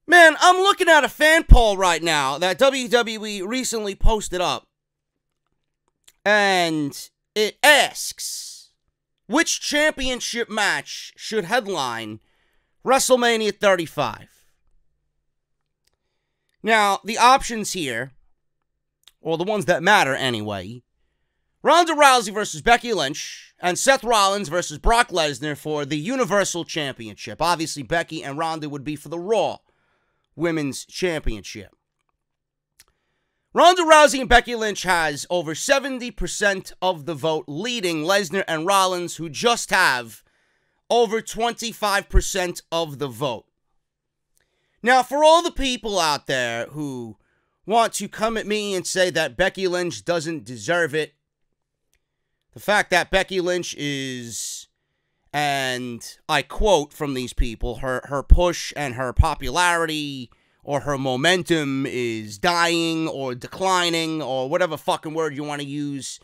Man, I'm looking at a fan poll right now that WWE recently posted up. And it asks, which championship match should headline WrestleMania 35? Now, the options here, or the ones that matter anyway, Ronda Rousey versus Becky Lynch and Seth Rollins versus Brock Lesnar for the Universal Championship. Obviously, Becky and Ronda would be for the Raw Women's Championship. Ronda Rousey and Becky Lynch has over 70% of the vote, leading Lesnar and Rollins, who just have over 25% of the vote. Now, for all the people out there who want to come at me and say that Becky Lynch doesn't deserve it, the fact that Becky Lynch is, and I quote from these people, her push and her popularity or her momentum is dying or declining or whatever fucking word you want to use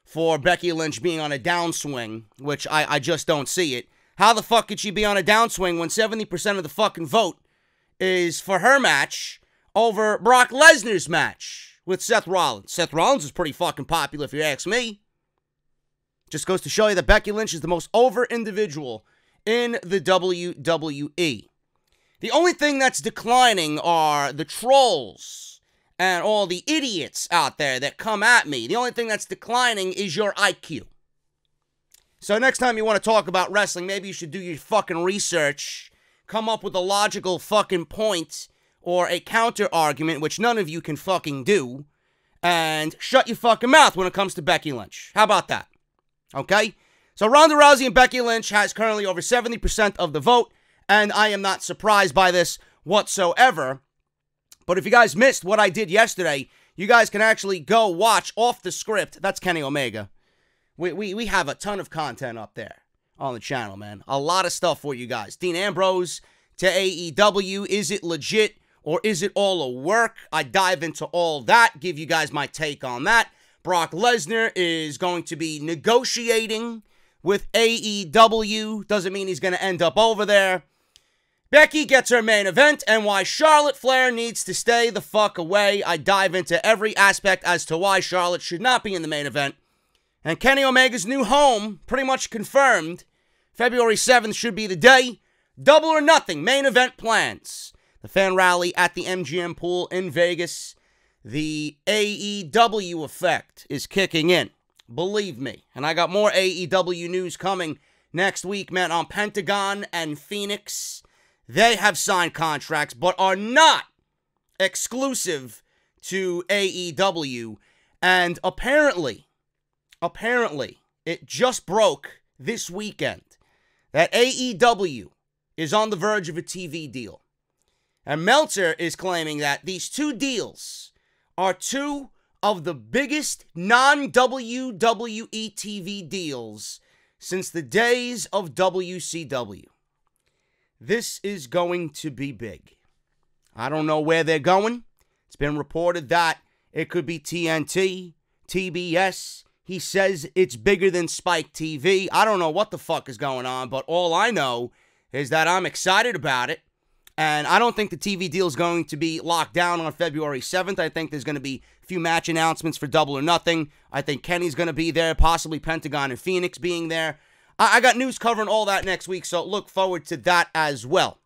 for Becky Lynch being on a downswing, which I just don't see it. How the fuck could she be on a downswing when 70% of the fucking vote is for her match over Brock Lesnar's match with Seth Rollins? Seth Rollins is pretty fucking popular if you ask me. Just goes to show you that Becky Lynch is the most over individual in the WWE. The only thing that's declining are the trolls and all the idiots out there that come at me. The only thing that's declining is your IQ. So next time you want to talk about wrestling, maybe you should do your fucking research, come up with a logical fucking point or a counter argument, which none of you can fucking do, and shut your fucking mouth when it comes to Becky Lynch. How about that? Okay? So Ronda Rousey and Becky Lynch has currently over 70% of the vote, and I am not surprised by this whatsoever. But if you guys missed what I did yesterday, you guys can actually go watch Off the Script. That's Kenny Omega. We have a ton of content up there on the channel, man. A lot of stuff for you guys. Dean Ambrose to AEW. Is it legit or is it all a work? I dive into all that, give you guys my take on that. Brock Lesnar is going to be negotiating with AEW. Doesn't mean he's going to end up over there. Becky gets her main event, and why Charlotte Flair needs to stay the fuck away. I dive into every aspect as to why Charlotte should not be in the main event. And Kenny Omega's new home, pretty much confirmed. February 7th should be the day. Double or Nothing, main event plans. The fan rally at the MGM pool in Vegas. The AEW effect is kicking in. Believe me. And I got more AEW news coming next week, man, on Pentagon and Phoenix. They have signed contracts, but are not exclusive to AEW. And apparently, it just broke this weekend that AEW is on the verge of a TV deal. And Meltzer is claiming that these two deals are two of the biggest non-WWE TV deals since the days of WCW. This is going to be big. I don't know where they're going. It's been reported that it could be TNT, TBS. He says it's bigger than Spike TV. I don't know what the fuck is going on, but all I know is that I'm excited about it. And I don't think the TV deal is going to be locked down on February 7th. I think there's going to be a few match announcements for Double or Nothing. I think Kenny's going to be there, possibly Pentagon and Phoenix being there. I got news covering all that next week, so look forward to that as well.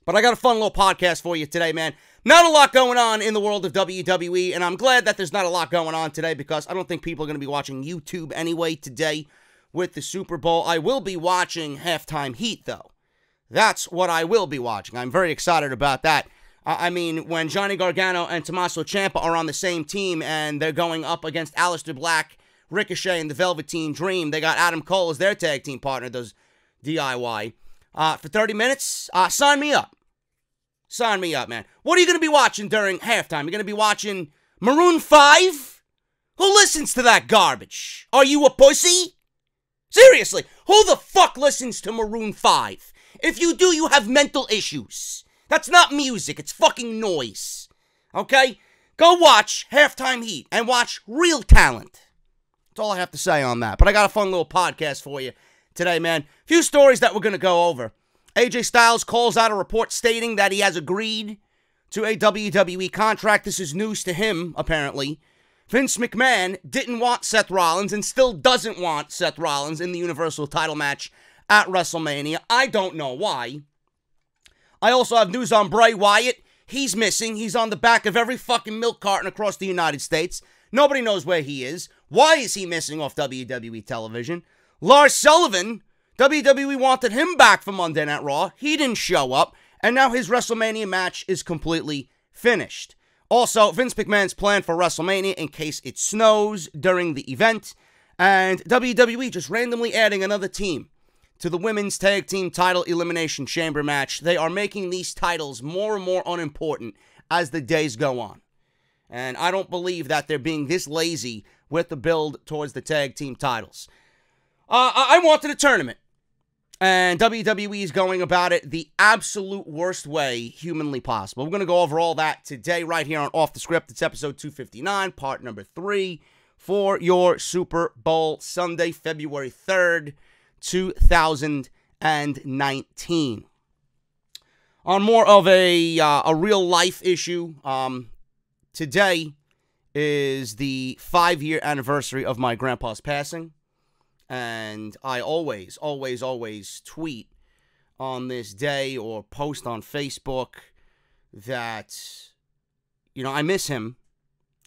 But I got a fun little podcast for you today, man. Not a lot going on in the world of WWE, and I'm glad that there's not a lot going on today because I don't think people are going to be watching YouTube anyway today with the Super Bowl. I will be watching Halftime Heat, though. That's what I will be watching. I'm very excited about that. I mean, when Johnny Gargano and Tommaso Ciampa are on the same team and they're going up against Aleister Black, Ricochet, and the Velveteen Dream, they got Adam Cole as their tag team partner, those DIY. For 30 minutes, sign me up. Sign me up, man. What are you going to be watching during halftime? You're going to be watching Maroon 5? Who listens to that garbage? Are you a pussy? Seriously, who the fuck listens to Maroon 5? If you do, you have mental issues. That's not music, it's fucking noise. Okay? Go watch Halftime Heat and watch real talent. That's all I have to say on that. But I got a fun little podcast for you today, man. A few stories that we're going to go over. AJ Styles calls out a report stating that he has agreed to a WWE contract. This is news to him, apparently. Vince McMahon didn't want Seth Rollins and still doesn't want Seth Rollins in the Universal title match at WrestleMania. I don't know why. I also have news on Bray Wyatt. He's missing. He's on the back of every fucking milk carton across the United States. Nobody knows where he is. Why is he missing off WWE television? Lars Sullivan, WWE wanted him back for Monday Night Raw. He didn't show up. And now his WrestleMania match is completely finished. Also, Vince McMahon's plan for WrestleMania in case it snows during the event. And WWE just randomly adding another team to the Women's Tag Team Title Elimination Chamber match. They are making these titles more and more unimportant as the days go on. And I don't believe that they're being this lazy with the build towards the tag team titles. I wanted a tournament. And WWE is going about it the absolute worst way humanly possible. We're going to go over all that today right here on Off the Script. It's episode 259, part number 3 for your Super Bowl Sunday, February 3rd, 2019. On more of a real-life issue, today is the 5-year anniversary of my grandpa's passing. And I always tweet on this day or post on Facebook that, you know, I miss him.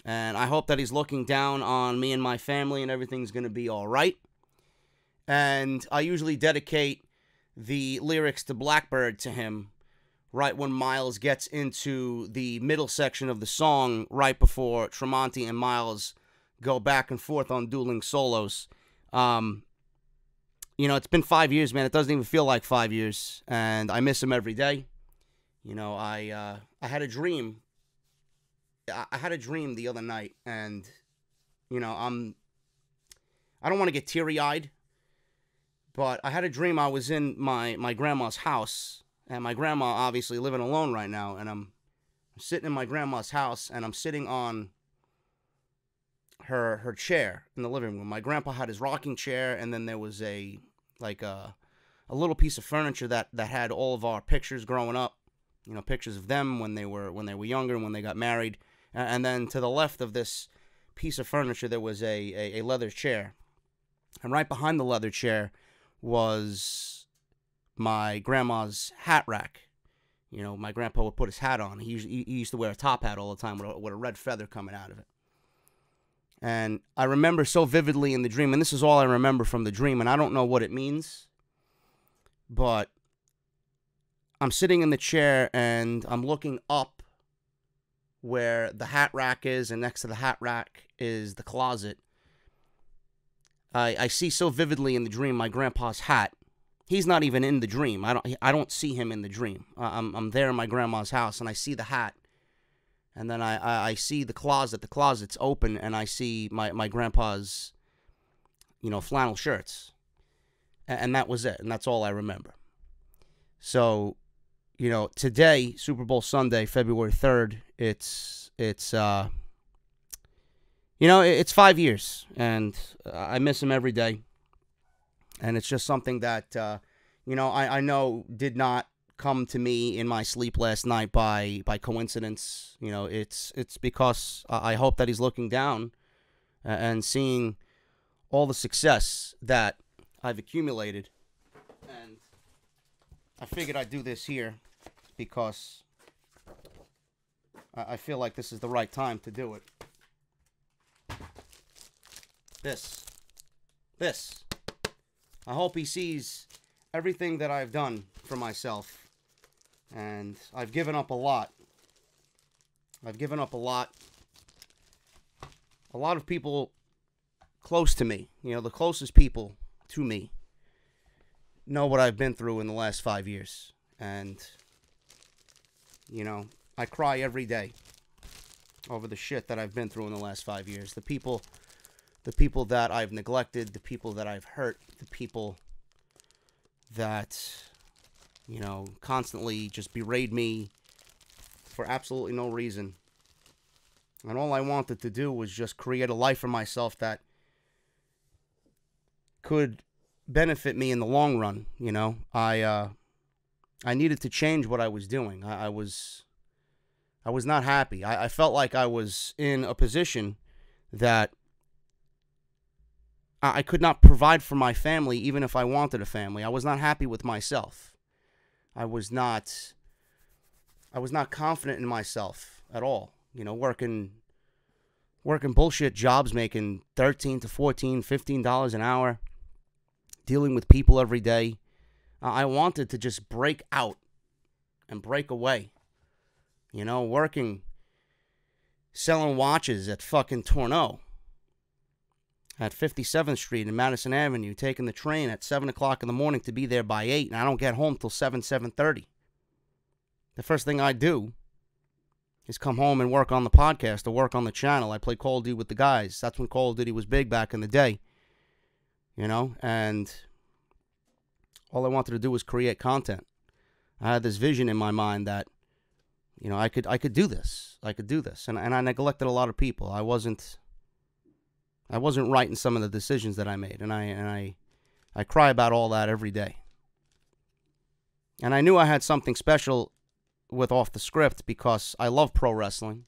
And I hope that he's looking down on me and my family and everything's going to be all right. And I usually dedicate the lyrics to Blackbird to him right when Miles gets into the middle section of the song, right before Tremonti and Miles go back and forth on dueling solos. You know, it's been 5 years, man. It doesn't even feel like 5 years, and I miss him every day. You know, I had a dream. I had a dream the other night, and, you know, I don't want to get teary-eyed, but I had a dream I was in my grandma's house, and my grandma obviously living alone right now, and I'm sitting in my grandma's house, and I'm sitting on her chair in the living room. My grandpa had his rocking chair, and then there was a little piece of furniture that had all of our pictures growing up. You know, pictures of them when they were younger and when they got married. And then to the left of this piece of furniture, there was a leather chair. And right behind the leather chair was my grandma's hat rack. You know, my grandpa would put his hat on. He used to wear a top hat all the time with a red feather coming out of it. And I remember so vividly in the dream, and this is all I remember from the dream, and I don't know what it means, but I'm sitting in the chair, and I'm looking up where the hat rack is, and next to the hat rack is the closet. I see so vividly in the dream my grandpa's hat. He's not even in the dream. I don't see him in the dream. I'm there in my grandma's house, and I see the hat. And then I see the closet. The closet's open, and I see my grandpa's, you know, flannel shirts. And that was it. And that's all I remember. So, you know, today, Super Bowl Sunday, February 3rd, it's you know, it's 5 years. And I miss him every day. And it's just something that, you know, I know did not come to me in my sleep last night by coincidence. You know, it's because I hope that he's looking down and seeing all the success that I've accumulated. And I figured I'd do this here because I feel like this is the right time to do it. This. I hope he sees everything that I've done for myself. And I've given up a lot. A lot of people close to me, you know, the closest people to me, know what I've been through in the last 5 years. And, you know, I cry every day over the shit that I've been through in the last 5 years. The people that I've neglected, the people that I've hurt, the people that, you know, constantly just berate me for absolutely no reason. And all I wanted to do was just create a life for myself that could benefit me in the long run, you know. I I needed to change what I was doing. I was not happy. I felt like I was in a position that I could not provide for my family even if I wanted a family. I was not happy with myself. I was not confident in myself at all. You know, working bullshit jobs, making $13 to $14, $15 an hour, dealing with people every day. I wanted to just break out and break away. You know, working, selling watches at fucking Tourneau, at 57th Street and Madison Avenue, taking the train at 7 o'clock in the morning to be there by 8, and I don't get home till 7:30. The first thing I do is come home and work on the podcast or work on the channel. I play Call of Duty with the guys. That's when Call of Duty was big back in the day. You know, and all I wanted to do was create content. I had this vision in my mind that, you know, I could do this. I could do this. And I neglected a lot of people. I wasn't right in some of the decisions that I made. And I cry about all that every day. And I knew I had something special with Off the Script because I love pro wrestling.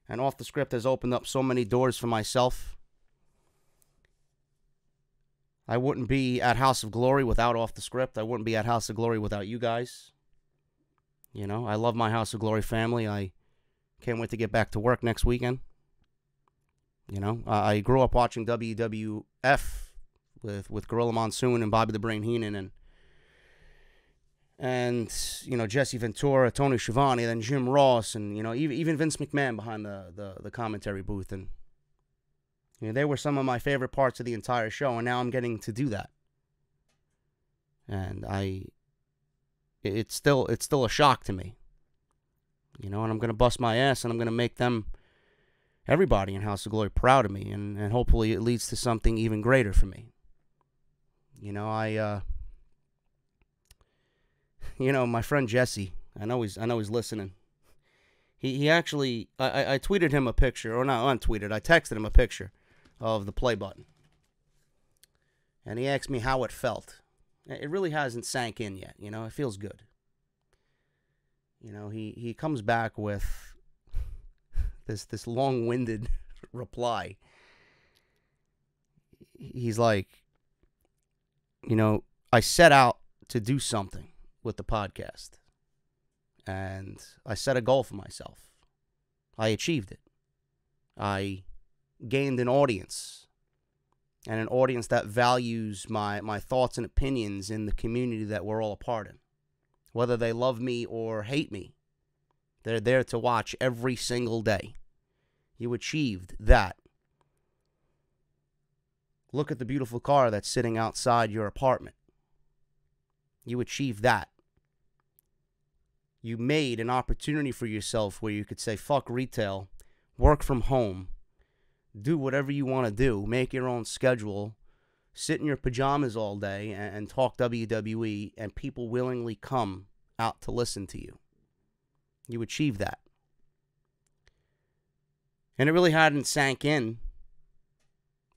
And Off the Script has opened up so many doors for myself. I wouldn't be at House of Glory without Off the Script. I wouldn't be at House of Glory without you guys. You know, I love my House of Glory family. I can't wait to get back to work next weekend. You know, I grew up watching WWF with Gorilla Monsoon and Bobby the Brain Heenan and you know, Jesse Ventura, Tony Schiavone, then Jim Ross, and, you know, even Vince McMahon behind the commentary booth. And, you know, they were some of my favorite parts of the entire show, and now I'm getting to do that. And it's still a shock to me. You know, and I'm going to bust my ass, and I'm going to make them, everybody in House of Glory, proud of me, and hopefully it leads to something even greater for me. You know, you know, my friend Jesse, I know he's listening. He actually, I tweeted him a picture, or not untweeted, I texted him a picture of the play button. And he asked me how it felt. It really hasn't sank in yet, you know, it feels good. You know, he comes back with this long-winded reply. He's like, you know, I set out to do something with the podcast. And I set a goal for myself. I achieved it. I gained an audience. And an audience that values my thoughts and opinions in the community that we're all a part in. Whether they love me or hate me, they're there to watch every single day. You achieved that. Look at the beautiful car that's sitting outside your apartment. You achieved that. You made an opportunity for yourself where you could say, fuck retail, work from home, do whatever you want to do, make your own schedule, sit in your pajamas all day and talk WWE, and people willingly come out to listen to you. You achieved that. And it really hadn't sank in.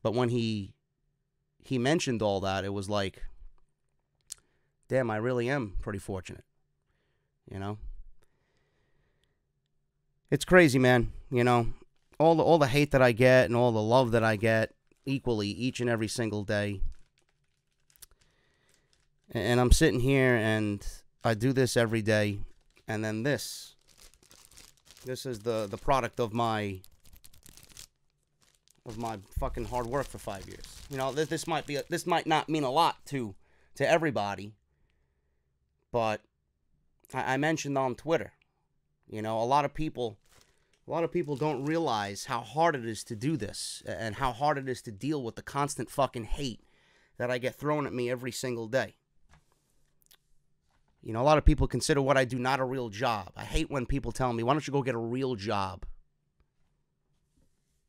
But when he mentioned all that, it was like, damn, I really am pretty fortunate. You know? It's crazy, man. You know, all the hate that I get and all the love that I get equally each and every single day. And I'm sitting here and I do this every day. And then this is the product of my fucking hard work for 5 years. You know, this might not mean a lot to everybody, but I mentioned on Twitter, you know, a lot of people don't realize how hard it is to do this and how hard it is to deal with the constant fucking hate that I get thrown at me every single day. You know, a lot of people consider what I do not a real job. I hate when people tell me, why don't you go get a real job?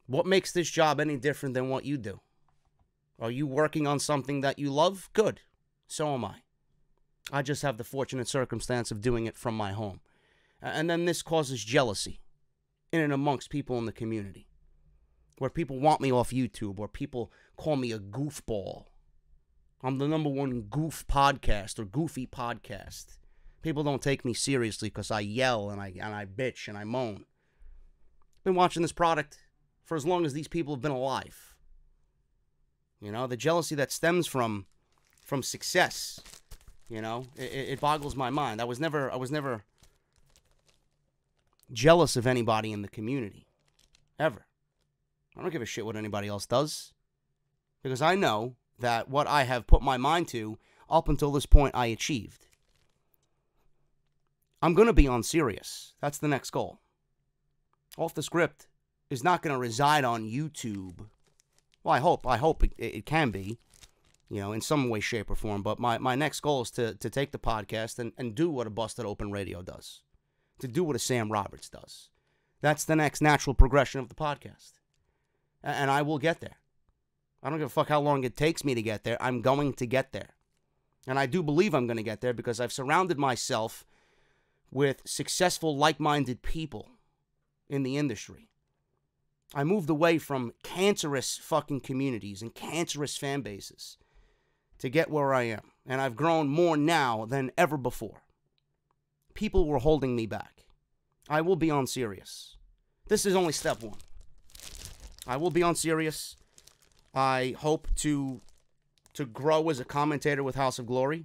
What makes this job any different than what you do? Are you working on something that you love? Good. So am I. I just have the fortunate circumstance of doing it from my home. And then this causes jealousy in and amongst people in the community. Where people want me off YouTube, where people call me a goofball. I'm the #1 goof podcast or goofy podcast. People don't take me seriously because I yell and I bitch and I moan. I've been watching this product for as long as these people have been alive. You know, the jealousy that stems from success, you know, it boggles my mind. I was never jealous of anybody in the community, ever. I don't give a shit what anybody else does, because I know that what I have put my mind to up until this point I achieved. I'm going to be on Sirius. That's the next goal. Off the Script is not going to reside on YouTube. Well, I hope it can be, you know, in some way, shape, or form. But my next goal is to take the podcast and do what a Busted Open Radio does. To do what a Sam Roberts does. That's the next natural progression of the podcast. And I will get there. I don't give a fuck how long it takes me to get there. I'm going to get there. And I do believe I'm going to get there because I've surrounded myself with successful, like-minded people in the industry. I moved away from cancerous fucking communities and cancerous fan bases to get where I am. And I've grown more now than ever before. People were holding me back. I will be on Sirius. This is only step one. I will be on Sirius. I hope to grow as a commentator with House of Glory.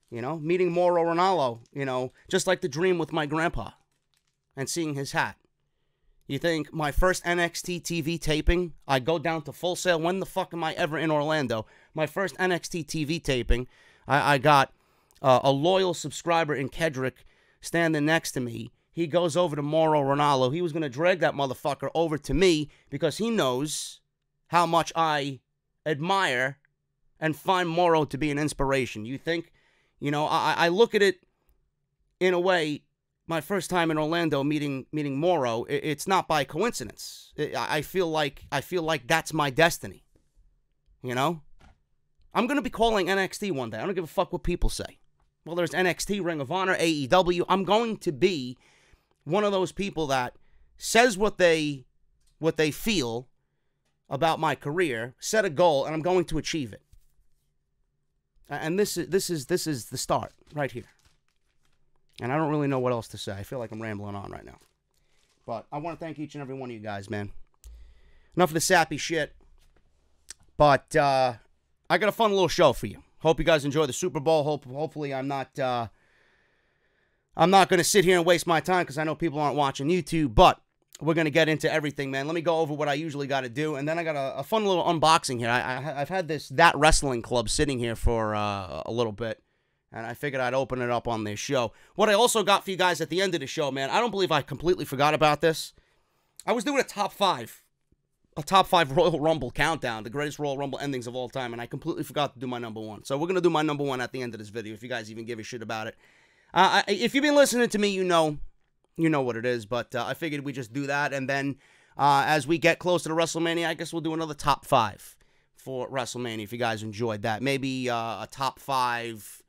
You know, meeting Mauro Ranallo, you know, just like the dream with my grandpa and seeing his hat. You think my first Nxt TV taping, I go down to Full Sail. When the fuck am I ever in Orlando? My first Nxt TV taping, I got a loyal subscriber in Kedrick standing next to me. He goes over to Mauro Ranallo. He was going to drag that motherfucker over to me because he knows how much I admire and find Mauro to be an inspiration. You think, you know, I look at it in a way, my first time in Orlando meeting Mauro, it's not by coincidence. I feel like that's my destiny. You know? I'm going to be calling NXT one day. I don't give a fuck what people say. Well, there's NXT, Ring of Honor, AEW. I'm going to be one of those people that says what they feel about my career, set a goal, and I'm going to achieve it. And this is the start right here. And I don't really know what else to say. I feel like I'm rambling on right now. But I want to thank each and every one of you guys, man. Enough of the sappy shit. But I got a fun little show for you. Hope you guys enjoy the Super Bowl. Hopefully I'm not going to sit here and waste my time because I know people aren't watching YouTube. But we're going to get into everything, man. Let me go over what I usually got to do. And then I got a fun little unboxing here. I've had That Wrestling Club sitting here for a little bit. And I figured I'd open it up on this show. What I also got for you guys at the end of the show, man, I don't believe I completely forgot about this. I was doing a top five Royal Rumble countdown, the greatest Royal Rumble endings of all time, and I completely forgot to do my number one. So we're going to do my number one at the end of this video, if you guys even give a shit about it. If you've been listening to me, you know what it is, but I figured we just do that, and then as we get closer to WrestleMania, I guess we'll do another top five for WrestleMania, if you guys enjoyed that. Maybe a top five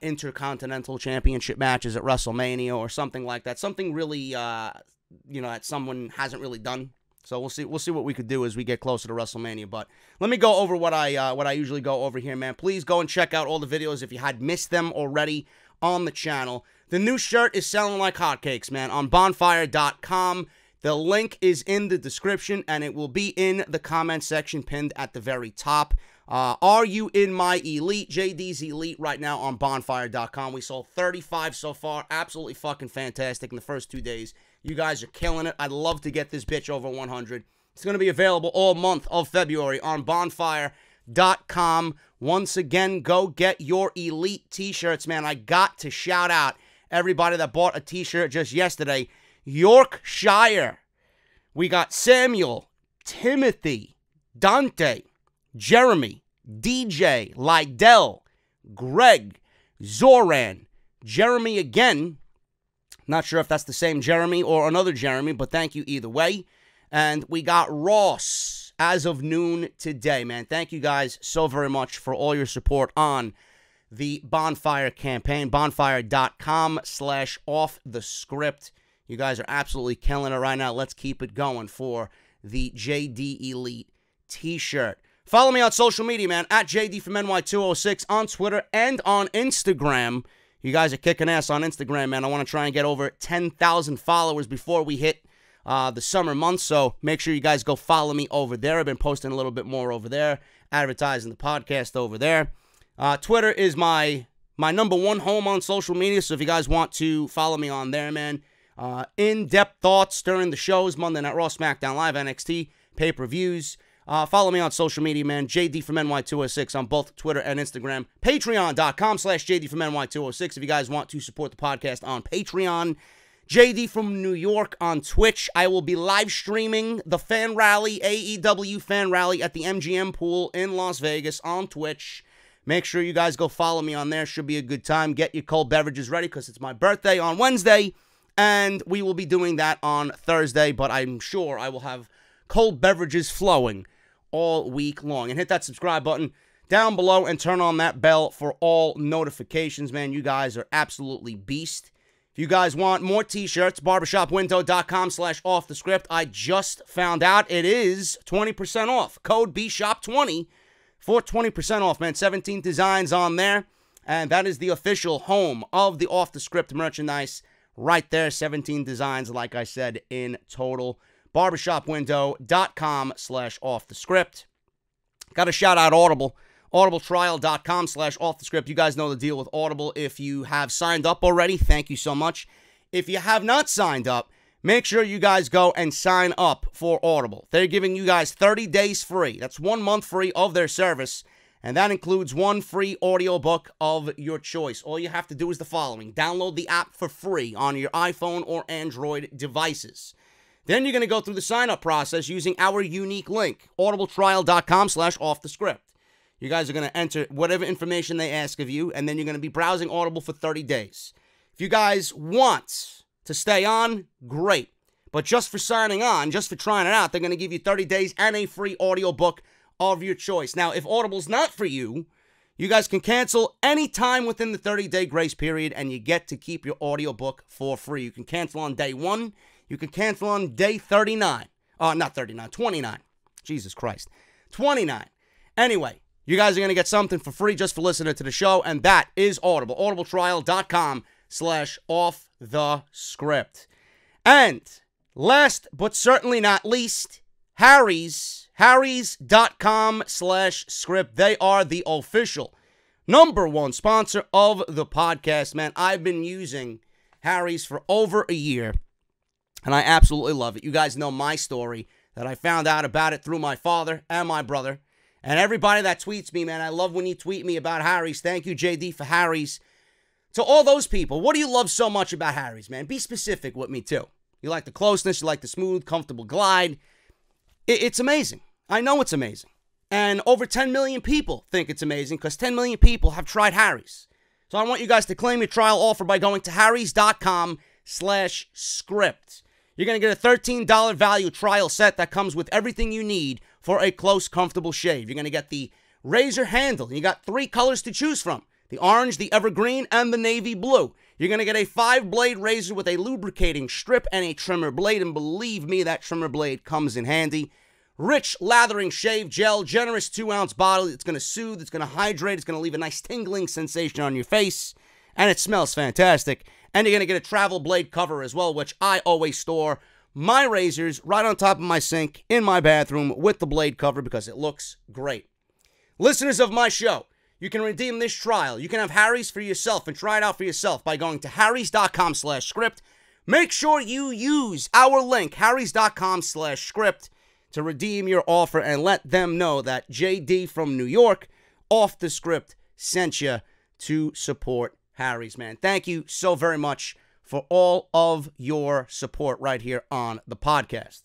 Intercontinental Championship matches at WrestleMania or something like that. Something really, that someone hasn't really done. So we'll see what we could do as we get closer to WrestleMania. But let me go over what I usually go over here, man. Please go and check out all the videos if you had missed them already on the channel. The new shirt is selling like hotcakes, man, on bonfire.com. The link is in the description, and it will be in the comment section pinned at the very top. Are you in my elite? JD's Elite right now on bonfire.com. We sold 35 so far. Absolutely fucking fantastic in the first 2 days. You guys are killing it. I'd love to get this bitch over 100. It's going to be available all month of February on bonfire.com. Once again, go get your Elite t-shirts, man. I got to shout out everybody that bought a t-shirt just yesterday. Yorkshire. We got Samuel, Timothy, Dante, Jeremy, DJ, Lydell, Greg, Zoran, Jeremy again. Not sure if that's the same Jeremy or another Jeremy, but thank you either way. And we got Ross as of noon today, man. Thank you guys so very much for all your support on the Bonfire campaign. Bonfire.com/offthescript. You guys are absolutely killing it right now. Let's keep it going for the JD Elite t-shirt. Follow me on social media, man, at JD from NY206 on Twitter and on Instagram. You guys are kicking ass on Instagram, man. I want to try and get over 10,000 followers before we hit the summer months, so make sure you guys go follow me over there. I've been posting a little bit more over there, advertising the podcast over there. Twitter is my number one home on social media, so if you guys want to follow me on there, man. In-depth thoughts during the shows, Monday Night Raw, SmackDown Live, NXT, pay-per-views. Follow me on social media, man. JD from NY206 on both Twitter and Instagram. Patreon.com/JD from NY206 if you guys want to support the podcast on Patreon. JD from New York on Twitch. I will be live streaming the fan rally, AEW fan rally at the MGM pool in Las Vegas on Twitch. Make sure you guys go follow me on there. Should be a good time. Get your cold beverages ready because it's my birthday on Wednesday, and we will be doing that on Thursday, but I'm sure I will have cold beverages flowing all week long. And hit that subscribe button down below and turn on that bell for all notifications, man. You guys are absolutely beast. If you guys want more t-shirts, barbershopwindow.com/offthescript. I just found out it is 20% off. Code BSHOP20 for 20% off, man. 17 designs on there. And that is the official home of the Off the Script merchandise right there. 17 designs, like I said, in total. barbershopwindow.com/offthescript. Got to shout out Audible. audibletrial.com/offthescript. You guys know the deal with Audible. If you have signed up already, thank you so much. If you have not signed up, make sure you guys go and sign up for Audible. They're giving you guys 30 days free. That's 1 month free of their service, and that includes one free audiobook of your choice. All you have to do is the following. Download the app for free on your iPhone or Android devices. Then you're going to go through the sign-up process using our unique link, audibletrial.com/offthescript. You guys are going to enter whatever information they ask of you, and then you're going to be browsing Audible for 30 days. If you guys want to stay on, great. But just for signing on, just for trying it out, they're going to give you 30 days and a free audiobook of your choice. Now, if Audible's not for you, you guys can cancel any time within the 30-day grace period, and you get to keep your audiobook for free. You can cancel on day 1. You can cancel on day 39. Not 39, 29. Jesus Christ. 29. Anyway. You guys are going to get something for free just for listening to the show, and that is Audible. audibletrial.com/offthescript. And last but certainly not least, Harry's. Harry's.com/script. They are the official #1 sponsor of the podcast, man. I've been using Harry's for over a year, and I absolutely love it. You guys know my story, that I found out about it through my father and my brother. And everybody that tweets me, man, I love when you tweet me about Harry's. Thank you, JD, for Harry's. To all those people, what do you love so much about Harry's, man? Be specific with me, too. You like the closeness, you like the smooth, comfortable glide. It's amazing. I know it's amazing. And over 10 million people think it's amazing because 10 million people have tried Harry's. So I want you guys to claim your trial offer by going to harrys.com/script. You're going to get a $13 value trial set that comes with everything you need for a close, comfortable shave. You're going to get the razor handle. You got 3 colors to choose from: the orange, the evergreen, and the navy blue. You're going to get a 5-blade razor with a lubricating strip and a trimmer blade, and believe me, that trimmer blade comes in handy. Rich lathering shave gel, generous 2-ounce bottle. It's going to soothe, it's going to hydrate, it's going to leave a nice tingling sensation on your face, and it smells fantastic. And you're going to get a travel blade cover as well, which I always store my razors right on top of my sink in my bathroom with the blade cover because it looks great. Listeners of my show, you can redeem this trial. You can have Harry's for yourself and try it out for yourself by going to harrys.com/script. Make sure you use our link, harrys.com/script, to redeem your offer and let them know that JD from New York, Off the Script, sent you to support Harry's, man. Thank you so very much for all of your support right here on the podcast.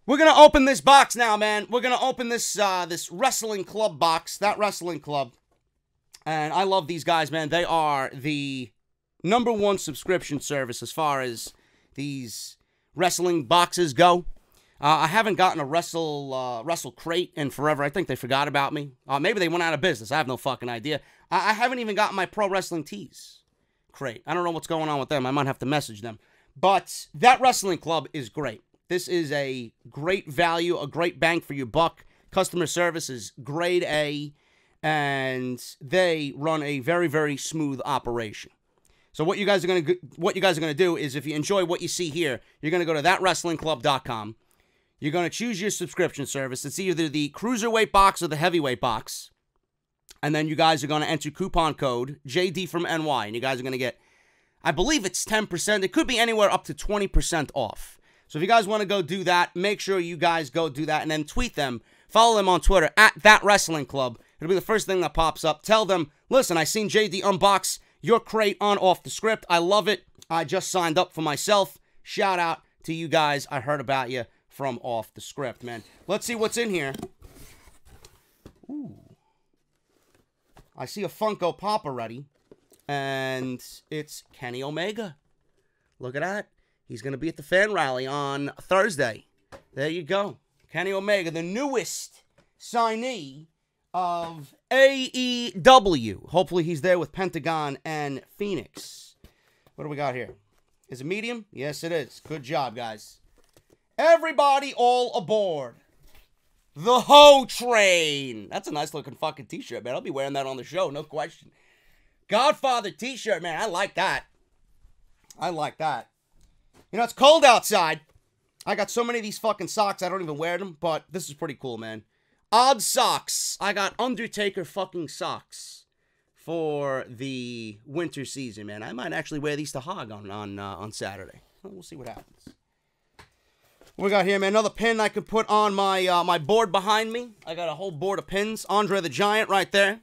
We're going to open this box now, man. We're going to open this this wrestling club box, that wrestling club. And I love these guys, man. They are the #1 subscription service as far as these wrestling boxes go. I haven't gotten a Wrestle Crate in forever. I think they forgot about me. Maybe they went out of business. I have no fucking idea. I haven't even gotten my Pro Wrestling Tees crate. I don't know what's going on with them. I might have to message them. But that wrestling club is great. This is a great value, a great bang for your buck. Customer service is grade A, and they run a very, very smooth operation. So what you guys are going to do is, if you enjoy what you see here, you're going to go to thatwrestlingclub.com. You're going to choose your subscription service. It's either the cruiserweight box or the heavyweight box. And then you guys are going to enter coupon code JD from NY, and you guys are going to get, I believe it's 10%. It could be anywhere up to 20% off. So if you guys want to go do that, make sure you guys go do that, and then tweet them. Follow them on Twitter at @ThatWrestlingClub. It'll be the first thing that pops up. Tell them, listen, I seen JD unbox your crate on Off the Script. I love it. I just signed up for myself. Shout out to you guys. I heard about you from Off the Script, man. Let's see what's in here. Ooh. I see a Funko Pop already, and it's Kenny Omega. Look at that. He's going to be at the fan rally on Thursday. There you go. Kenny Omega, the newest signee of AEW. Hopefully he's there with Pentagon and Phoenix. What do we got here? Is it medium? Yes, it is. Good job, guys. Everybody all aboard. The Ho Train. That's a nice looking fucking t-shirt, man. I'll be wearing that on the show, no question. Godfather t-shirt, man. I like that. I like that. You know, it's cold outside. I got so many of these fucking socks, I don't even wear them, but this is pretty cool, man. Odd socks. I got Undertaker fucking socks for the winter season, man. I might actually wear these to Hog on Saturday. We'll see what happens. What we got here, man? Another pin I could put on my my board behind me. I got a whole board of pins. Andre the Giant right there.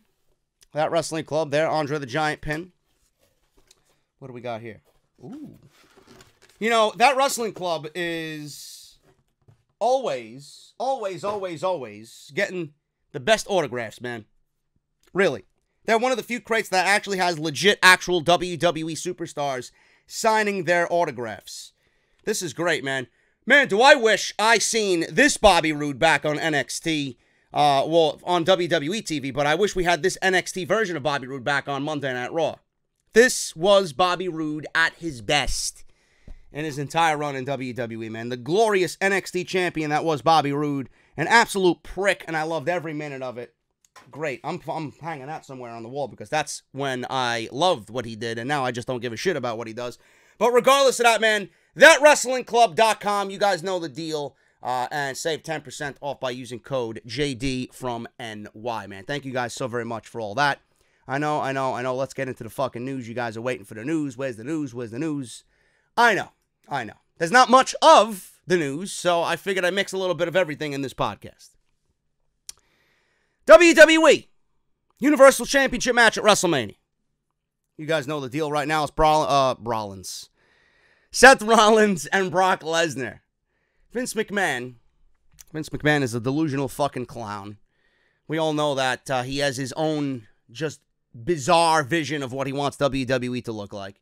That Wrestling Club there. Andre the Giant pin. What do we got here? Ooh. You know, that Wrestling Club is always getting the best autographs, man. Really. They're one of the few crates that actually has legit, actual WWE superstars signing their autographs. This is great, man. Man, do I wish I seen this Bobby Roode back on NXT, well, on WWE TV, but I wish we had this NXT version of Bobby Roode back on Monday Night Raw. This was Bobby Roode at his best in his entire run in WWE, man. The glorious NXT champion that was Bobby Roode. An absolute prick, and I loved every minute of it. Great. I'm hanging that somewhere on the wall because that's when I loved what he did, and now I just don't give a shit about what he does. But regardless of that, man, thatwrestlingclub.com, you guys know the deal, and save 10% off by using code JD from NY, man. Thank you guys so very much for all that. I know. Let's get into the fucking news. You guys are waiting for the news. Where's the news? Where's the news? I know. There's not much of the news, so I figured I'd mix a little bit of everything in this podcast. WWE Universal Championship match at WrestleMania. You guys know the deal right now. It's Rollins. Seth Rollins and Brock Lesnar. Vince McMahon is a delusional fucking clown. We all know that he has his own just bizarre vision of what he wants WWE to look like.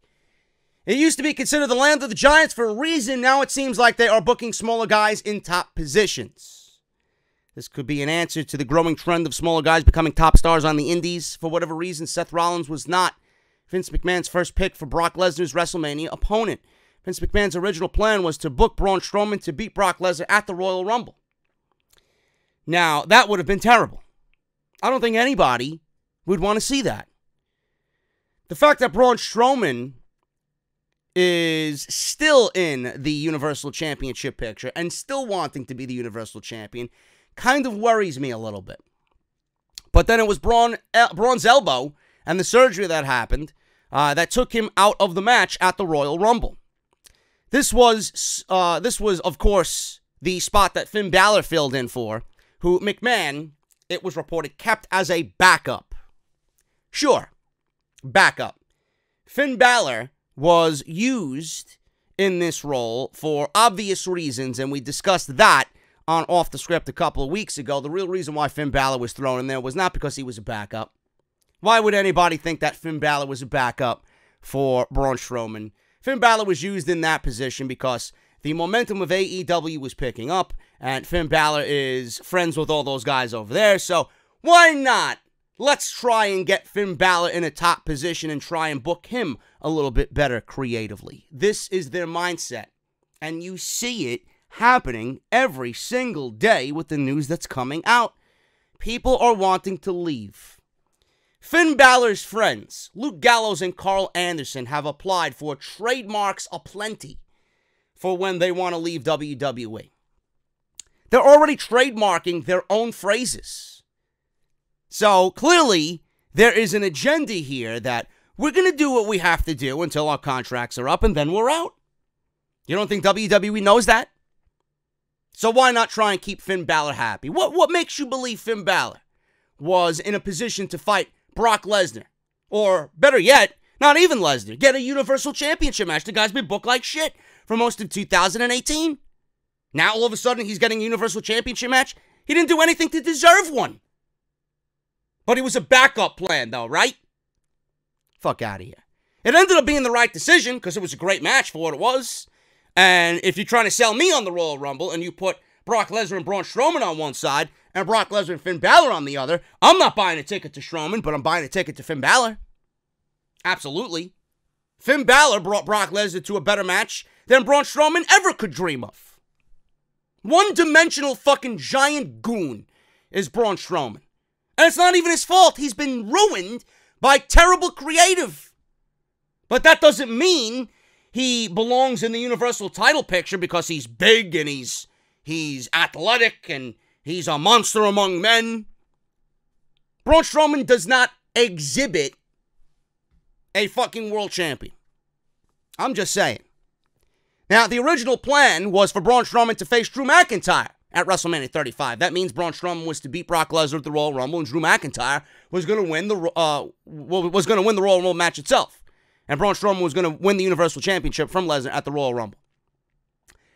It used to be considered the land of the giants for a reason. Now it seems like they are booking smaller guys in top positions. This could be an answer to the growing trend of smaller guys becoming top stars on the indies. For whatever reason, Seth Rollins was not Vince McMahon's first pick for Brock Lesnar's WrestleMania opponent. Vince McMahon's original plan was to book Braun Strowman to beat Brock Lesnar at the Royal Rumble. Now, that would have been terrible. I don't think anybody would want to see that. The fact that Braun Strowman is still in the Universal Championship picture and still wanting to be the Universal Champion kind of worries me a little bit. But then it was Braun's elbow and the surgery that happened that took him out of the match at the Royal Rumble. This was, of course, the spot that Finn Balor filled in for, who McMahon, it was reported, kept as a backup. Sure, backup. Finn Balor was used in this role for obvious reasons, and we discussed that on Off the Script a couple of weeks ago. The real reason why Finn Balor was thrown in there was not because he was a backup. Why would anybody think that Finn Balor was a backup for Braun Strowman? Finn Balor was used in that position because the momentum of AEW was picking up, and Finn Balor is friends with all those guys over there, so why not? Let's try and get Finn Balor in a top position and try and book him a little bit better creatively. This is their mindset, and you see it happening every single day with the news that's coming out. People are wanting to leave. Finn Balor's friends, Luke Gallows and Carl Anderson, have applied for trademarks aplenty for when they want to leave WWE. They're already trademarking their own phrases. So clearly, there is an agenda here that we're going to do what we have to do until our contracts are up and then we're out. You don't think WWE knows that? So why not try and keep Finn Balor happy? What makes you believe Finn Balor was in a position to fight Brock Lesnar? Or better yet, not even Lesnar. Get a Universal Championship match. The guy's been booked like shit for most of 2018. Now all of a sudden he's getting a Universal Championship match? He didn't do anything to deserve one. But he was a backup plan though, right? Fuck out of here. It ended up being the right decision because it was a great match for what it was. And if you're trying to sell me on the Royal Rumble and you put Brock Lesnar and Braun Strowman on one side and Brock Lesnar and Finn Balor on the other, I'm not buying a ticket to Strowman, but I'm buying a ticket to Finn Balor. Absolutely. Finn Balor brought Brock Lesnar to a better match than Braun Strowman ever could dream of. One-dimensional fucking giant goon is Braun Strowman. And it's not even his fault. He's been ruined by terrible creative. But that doesn't mean he belongs in the Universal title picture because he's big and he's athletic and he's a monster among men. Braun Strowman does not exhibit a fucking world champion. I'm just saying. Now, the original plan was for Braun Strowman to face Drew McIntyre at WrestleMania 35. That means Braun Strowman was to beat Brock Lesnar at the Royal Rumble, and Drew McIntyre was going to win the Royal Rumble match itself. And Braun Strowman was going to win the Universal Championship from Lesnar at the Royal Rumble.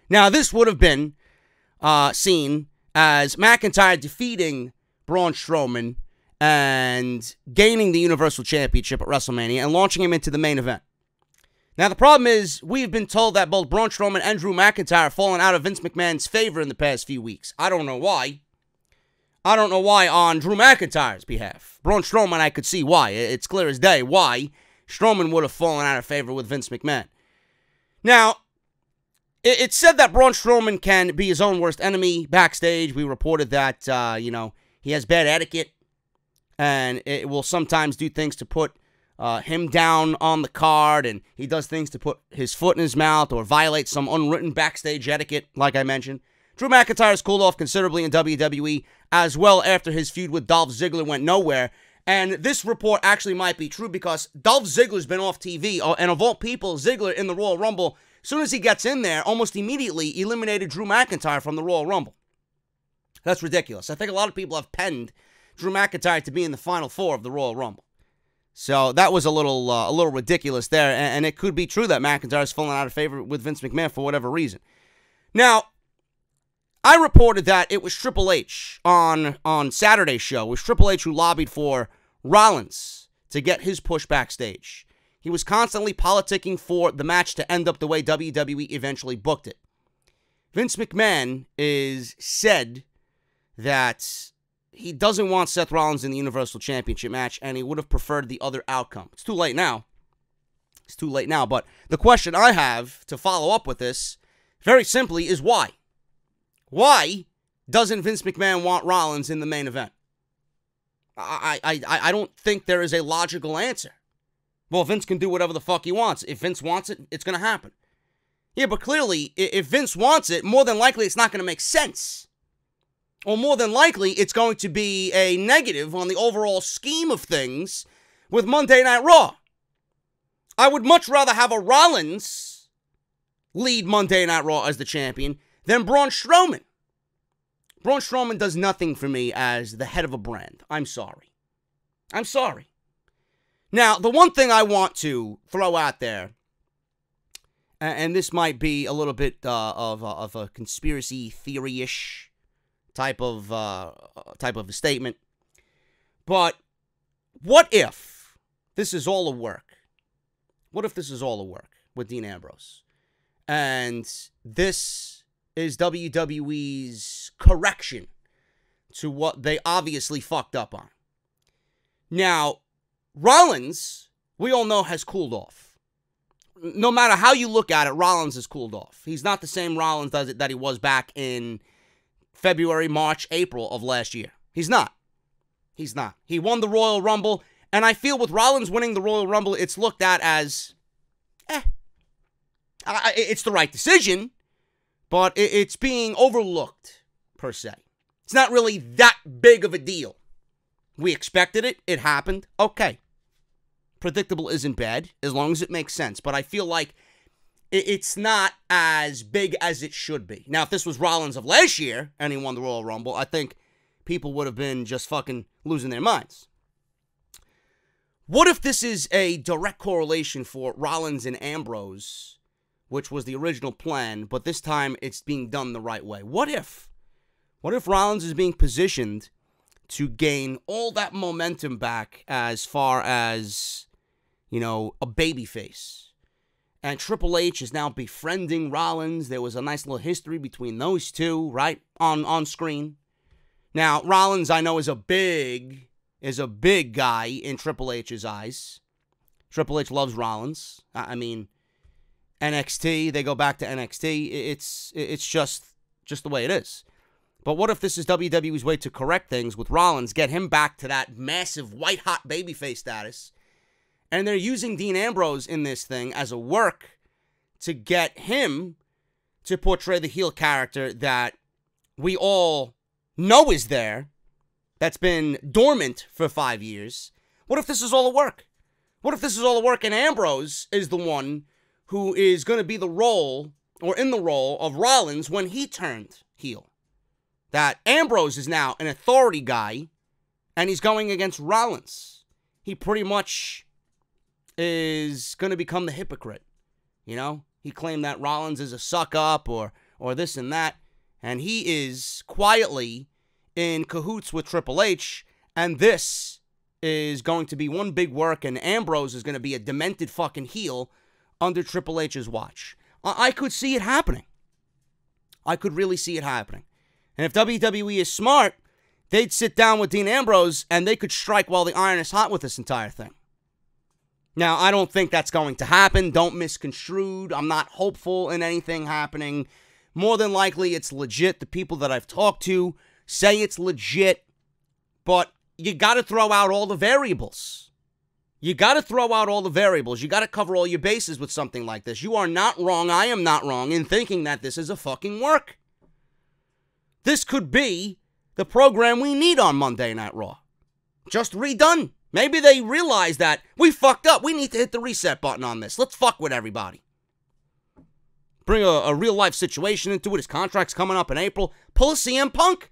Now, this would have been seen as McIntyre defeating Braun Strowman and gaining the Universal Championship at WrestleMania and launching him into the main event. Now, the problem is, we've been told that both Braun Strowman and Drew McIntyre have fallen out of Vince McMahon's favor in the past few weeks. I don't know why. I don't know why on Drew McIntyre's behalf. Braun Strowman, I could see why. It's clear as day why Strowman would have fallen out of favor with Vince McMahon. Now, it's said that Braun Strowman can be his own worst enemy backstage. We reported that, he has bad etiquette and it will sometimes do things to put him down on the card, and he does things to put his foot in his mouth or violate some unwritten backstage etiquette, like I mentioned. Drew McIntyre has cooled off considerably in WWE as well after his feud with Dolph Ziggler went nowhere. And this report actually might be true because Dolph Ziggler's been off TV, and of all people, Ziggler in the Royal Rumble, as soon as he gets in there, almost immediately eliminated Drew McIntyre from the Royal Rumble. That's ridiculous. I think a lot of people have penned Drew McIntyre to be in the Final Four of the Royal Rumble. So that was a little ridiculous there, and it could be true that McIntyre's fallen out of favor with Vince McMahon for whatever reason. Now, I reported that it was Triple H on Saturday's show. It was Triple H who lobbied for Rollins to get his push backstage. He was constantly politicking for the match to end up the way WWE eventually booked it. Vince McMahon is said that he doesn't want Seth Rollins in the Universal Championship match, and he would have preferred the other outcome. It's too late now. It's too late now, but the question I have to follow up with this, very simply, is why? Why doesn't Vince McMahon want Rollins in the main event? I don't think there is a logical answer. Well, Vince can do whatever the fuck he wants. If Vince wants it, it's going to happen. Yeah, but clearly, if Vince wants it, more than likely it's not going to make sense. Or more than likely, it's going to be a negative on the overall scheme of things with Monday Night Raw. I would much rather have a Rollins lead Monday Night Raw as the champion than Braun Strowman. Braun Strowman does nothing for me as the head of a brand. I'm sorry. I'm sorry. Now, the one thing I want to throw out there, and this might be a little bit of a conspiracy theory-ish type of a statement. But what if this is all a work? What if this is all a work with Dean Ambrose? And this is WWE's correction to what they obviously fucked up on. Now, Rollins, we all know, has cooled off. no matter how you look at it, Rollins has cooled off. He's not the same Rollins that he was back in February, March, April of last year. He's not. He's not. He won the Royal Rumble, and I feel with Rollins winning the Royal Rumble, it's looked at as, it's the right decision, but it's being overlooked, per se. It's not really that big of a deal. We expected it. It happened. Okay. Predictable isn't bad, as long as it makes sense. But I feel like it's not as big as it should be. Now, if this was Rollins of last year, and he won the Royal Rumble, I think people would have been just fucking losing their minds. What if this is a direct correlation for Rollins and Ambrose, which was the original plan, but this time it's being done the right way? What if Rollins is being positioned to gain all that momentum back as far as, you know, a babyface? And Triple H is now befriending Rollins. There was a nice little history between those two, right, on screen. Now, Rollins, I know, is a big guy in Triple H's eyes. Triple H loves Rollins. I mean, NXT, they go back to NXT. It's just the way it is. But what if this is WWE's way to correct things with Rollins, get him back to that massive white-hot babyface status, and they're using Dean Ambrose in this thing as a work to get him to portray the heel character that we all know is there, that's been dormant for 5 years. What if this is all a work? What if this is all a work and Ambrose is the one who is going to be the role, or in the role, of Rollins when he turned heel? That Ambrose is now an authority guy, and he's going against Rollins. He pretty much is going to become the hypocrite, you know? He claimed that Rollins is a suck-up or this and that, and he is quietly in cahoots with Triple H, and this is going to be one big work, and Ambrose is going to be a demented fucking heel under Triple H's watch. I could see it happening. I could really see it happening. And if WWE is smart, they'd sit down with Dean Ambrose and they could strike while the iron is hot with this entire thing. Now, I don't think that's going to happen. Don't misconstrued. I'm not hopeful in anything happening. More than likely, it's legit. The people that I've talked to say it's legit. But you got to throw out all the variables. You got to throw out all the variables. You got to cover all your bases with something like this. You are not wrong. I am not wrong in thinking that this is a fucking work. This could be the program we need on Monday Night Raw. Just redone. Maybe they realize that we fucked up. We need to hit the reset button on this. Let's fuck with everybody. Bring a real-life situation into it. His contract's coming up in April. Pull a CM Punk.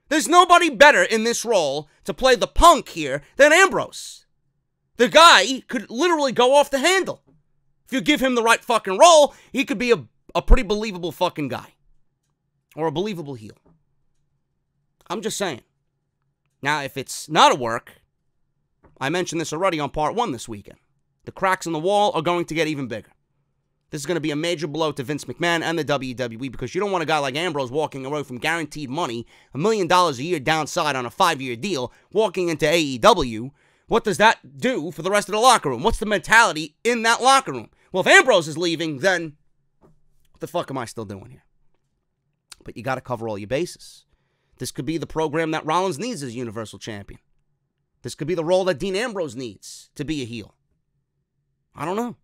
There's nobody better in this role to play the Punk here than Ambrose. The guy could literally go off the handle. If you give him the right fucking role, he could be a pretty believable fucking guy. Or a believable heel. I'm just saying. Now, if it's not a work, I mentioned this already on part 1 this weekend. The cracks in the wall are going to get even bigger. This is going to be a major blow to Vince McMahon and the WWE because you don't want a guy like Ambrose walking away from guaranteed money, $1 million a year downside on a 5-year deal, walking into AEW. What does that do for the rest of the locker room? What's the mentality in that locker room? Well, if Ambrose is leaving, then what the fuck am I still doing here? But you got to cover all your bases. This could be the program that Rollins needs as Universal Champion. This could be the role that Dean Ambrose needs to be a heel. I don't know.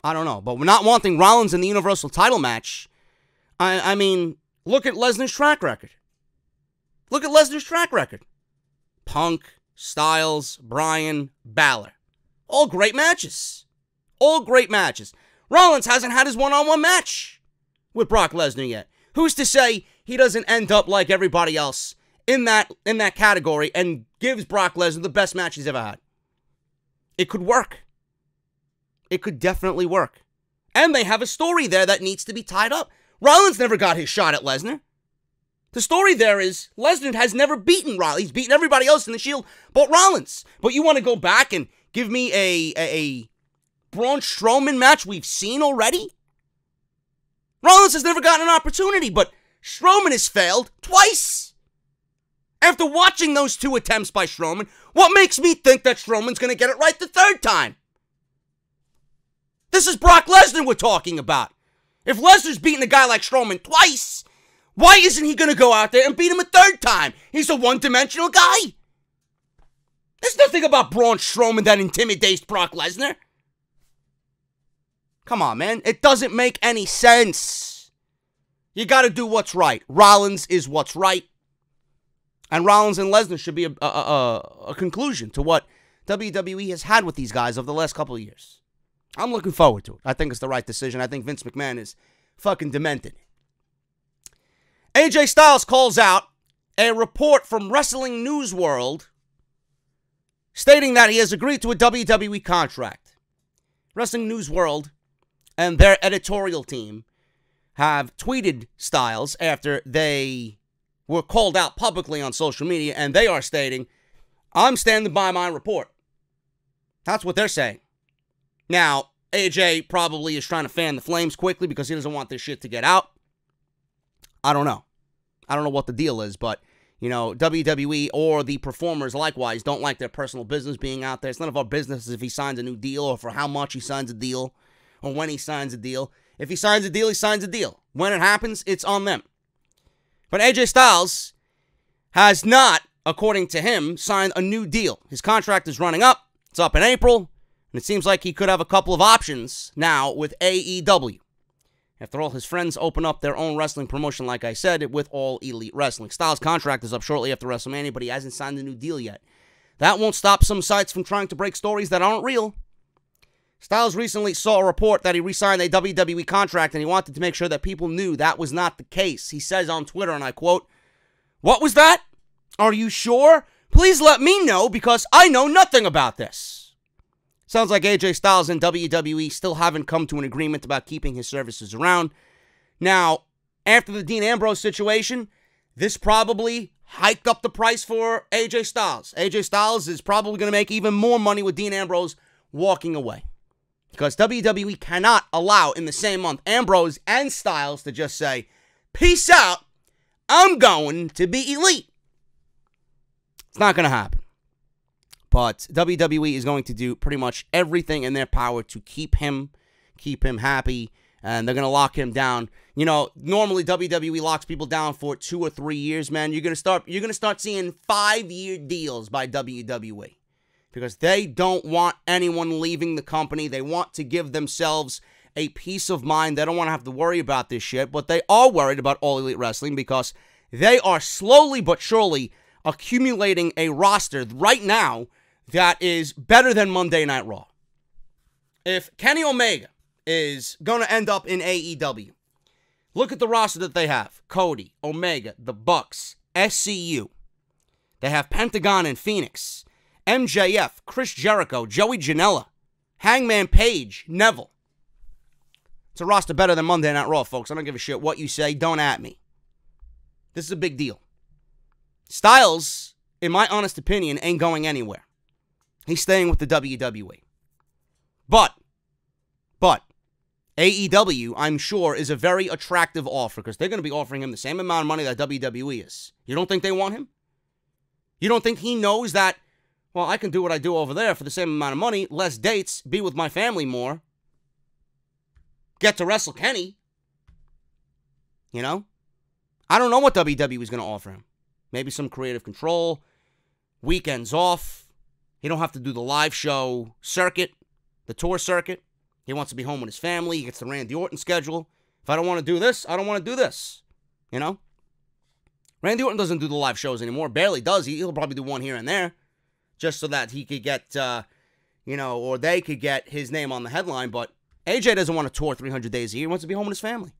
But we're not wanting Rollins in the Universal title match. I mean, look at Lesnar's track record. Punk, Styles, Bryan, Balor. All great matches. Rollins hasn't had his one-on-one match with Brock Lesnar yet. Who's to say he doesn't end up like everybody else in that category and gives Brock Lesnar the best match he's ever had? It could work. It could definitely work. And they have a story there that needs to be tied up. Rollins never got his shot at Lesnar. The story there is Lesnar has never beaten Rollins. He's beaten everybody else in the Shield but Rollins. But you want to go back and give me a Braun Strowman match we've seen already? Rollins has never gotten an opportunity, but Strowman has failed twice. After watching those 2 attempts by Strowman, what makes me think that Strowman's going to get it right the 3rd time? This is Brock Lesnar we're talking about. If Lesnar's beaten a guy like Strowman twice, why isn't he going to go out there and beat him a third time? He's a one-dimensional guy. There's nothing about Braun Strowman that intimidates Brock Lesnar. Come on, man. It doesn't make any sense. You got to do what's right. Rollins is what's right. And Rollins and Lesnar should be a conclusion to what WWE has had with these guys over the last couple of years. I'm looking forward to it. I think it's the right decision. I think Vince McMahon is fucking demented. AJ Styles calls out a report from Wrestling News World stating that he has agreed to a WWE contract. Wrestling News World and their editorial team have tweeted Styles after they were called out publicly on social media, and they are stating, I'm standing by my report. That's what they're saying. Now, AJ probably is trying to fan the flames quickly because he doesn't want this shit to get out. I don't know. I don't know what the deal is, but, you know, WWE or the performers likewise don't like their personal business being out there. It's none of our business if he signs a new deal or for how much he signs a deal or when he signs a deal. If he signs a deal, he signs a deal. When it happens, it's on them. But AJ Styles has not, according to him, signed a new deal. His contract is running up. It's up in April. And it seems like he could have a couple of options now with AEW. After all, his friends open up their own wrestling promotion, like I said, with All Elite Wrestling. Styles' contract is up shortly after WrestleMania, but he hasn't signed a new deal yet. That won't stop some sites from trying to break stories that aren't real. Styles recently saw a report that he re-signed a WWE contract, and he wanted to make sure that people knew that was not the case. He says on Twitter, and I quote, "What was that? Are you sure? Please let me know because I know nothing about this." Sounds like AJ Styles and WWE still haven't come to an agreement about keeping his services around. Now, after the Dean Ambrose situation, this probably hiked up the price for AJ Styles. AJ Styles is probably going to make even more money with Dean Ambrose walking away. Because WWE cannot allow in the same month Ambrose and Styles to just say, peace out, I'm going to be elite. It's not going to happen. But WWE is going to do pretty much everything in their power to keep him happy, and they're going to lock him down. You know, normally WWE locks people down for 2 or 3 years, man. You're going to start seeing 5-year deals by WWE because they don't want anyone leaving the company. They want to give themselves a peace of mind. They don't want to have to worry about this shit, but they are worried about All Elite Wrestling because they are slowly but surely accumulating a roster right now that is better than Monday Night Raw. If Kenny Omega is going to end up in AEW, look at the roster that they have. Cody, Omega, the Bucks, SCU. They have Pentagon and Phoenix, MJF, Chris Jericho, Joey Janela, Hangman Page, Neville. It's a roster better than Monday Night Raw, folks. I don't give a shit what you say. Don't at me. This is a big deal. Styles, in my honest opinion, ain't going anywhere. He's staying with the WWE. But, AEW, I'm sure, is a very attractive offer because they're going to be offering him the same amount of money that WWE is. You don't think they want him? You don't think he knows that, well, I can do what I do over there for the same amount of money, less dates, be with my family more, get to wrestle Kenny? You know? I don't know what WWE is going to offer him. Maybe some creative control, weekends off. He don't have to do the live show circuit, the tour circuit. He wants to be home with his family. He gets the Randy Orton schedule. If I don't want to do this, I don't want to do this. You know? Randy Orton doesn't do the live shows anymore. Barely does. He'll probably do one here and there. Just so that he could get, or they could get his name on the headline. But AJ doesn't want to tour 300 days a year. He wants to be home with his family.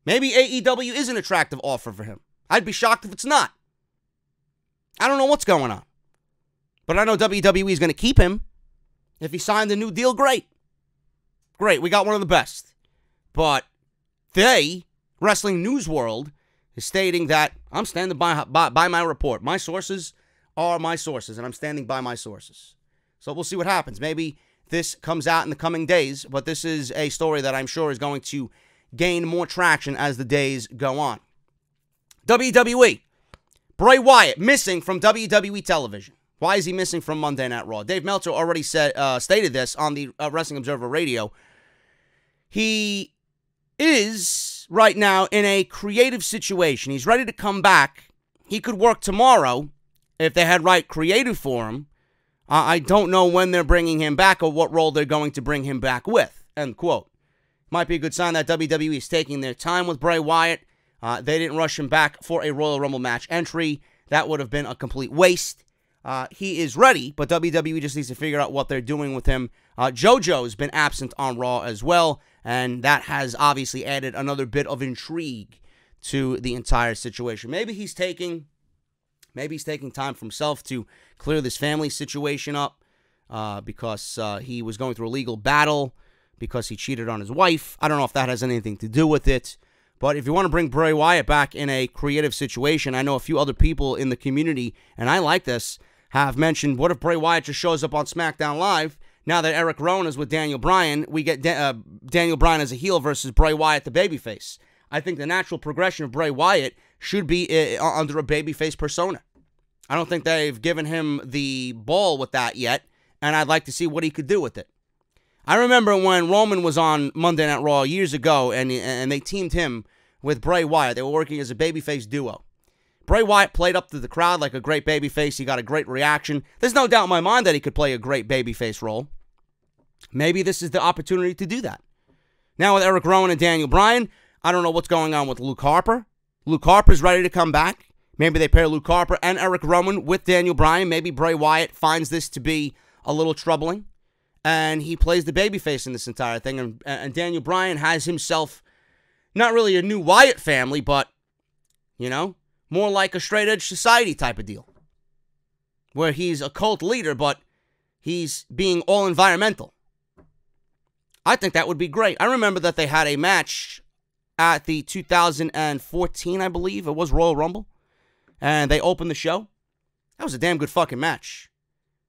Maybe AEW is an attractive offer for him. I'd be shocked if it's not. I don't know what's going on. But I know WWE is going to keep him. If he signed a new deal, great. Great, we got one of the best. But Wrestling News World, is stating that I'm standing by my report. My sources are my sources, and I'm standing by my sources. So we'll see what happens. Maybe this comes out in the coming days, but this is a story that I'm sure is going to gain more traction as the days go on. WWE. Bray Wyatt missing from WWE television. Why is he missing from Monday Night Raw? Dave Meltzer already stated this on the Wrestling Observer Radio. He is right now in a creative situation. He's ready to come back. He could work tomorrow if they had right creative for him. I don't know when they're bringing him back or what role they're going to bring him back with. End quote. Might be a good sign that WWE is taking their time with Bray Wyatt. They didn't rush him back for a Royal Rumble match entry. That would have been a complete waste. He is ready, but WWE just needs to figure out what they're doing with him. JoJo's been absent on Raw as well, and that has obviously added another bit of intrigue to the entire situation. Maybe he's taking time for himself to clear this family situation up because he was going through a legal battle because he cheated on his wife. I don't know if that has anything to do with it. But if you want to bring Bray Wyatt back in a creative situation, I know a few other people in the community, and I like this, have mentioned, what if Bray Wyatt just shows up on SmackDown Live? Now that Eric Rowan is with Daniel Bryan, we get Daniel Bryan as a heel versus Bray Wyatt, the babyface. I think the natural progression of Bray Wyatt should be under a babyface persona. I don't think they've given him the ball with that yet, and I'd like to see what he could do with it. I remember when Roman was on Monday Night Raw years ago, and they teamed him with Bray Wyatt. They were working as a babyface duo. Bray Wyatt played up to the crowd like a great babyface. He got a great reaction. There's no doubt in my mind that he could play a great babyface role. Maybe this is the opportunity to do that. Now with Eric Rowan and Daniel Bryan, I don't know what's going on with Luke Harper. Luke Harper's ready to come back. Maybe they pair Luke Harper and Eric Rowan with Daniel Bryan. Maybe Bray Wyatt finds this to be a little troubling, and he plays the babyface in this entire thing. And Daniel Bryan has himself not really a new Wyatt family, but, you know, more like a straight edge society type of deal, where he's a cult leader, but he's being all environmental. I think that would be great. I remember that they had a match at the 2014, I believe, it was Royal Rumble, and they opened the show. That was a damn good fucking match.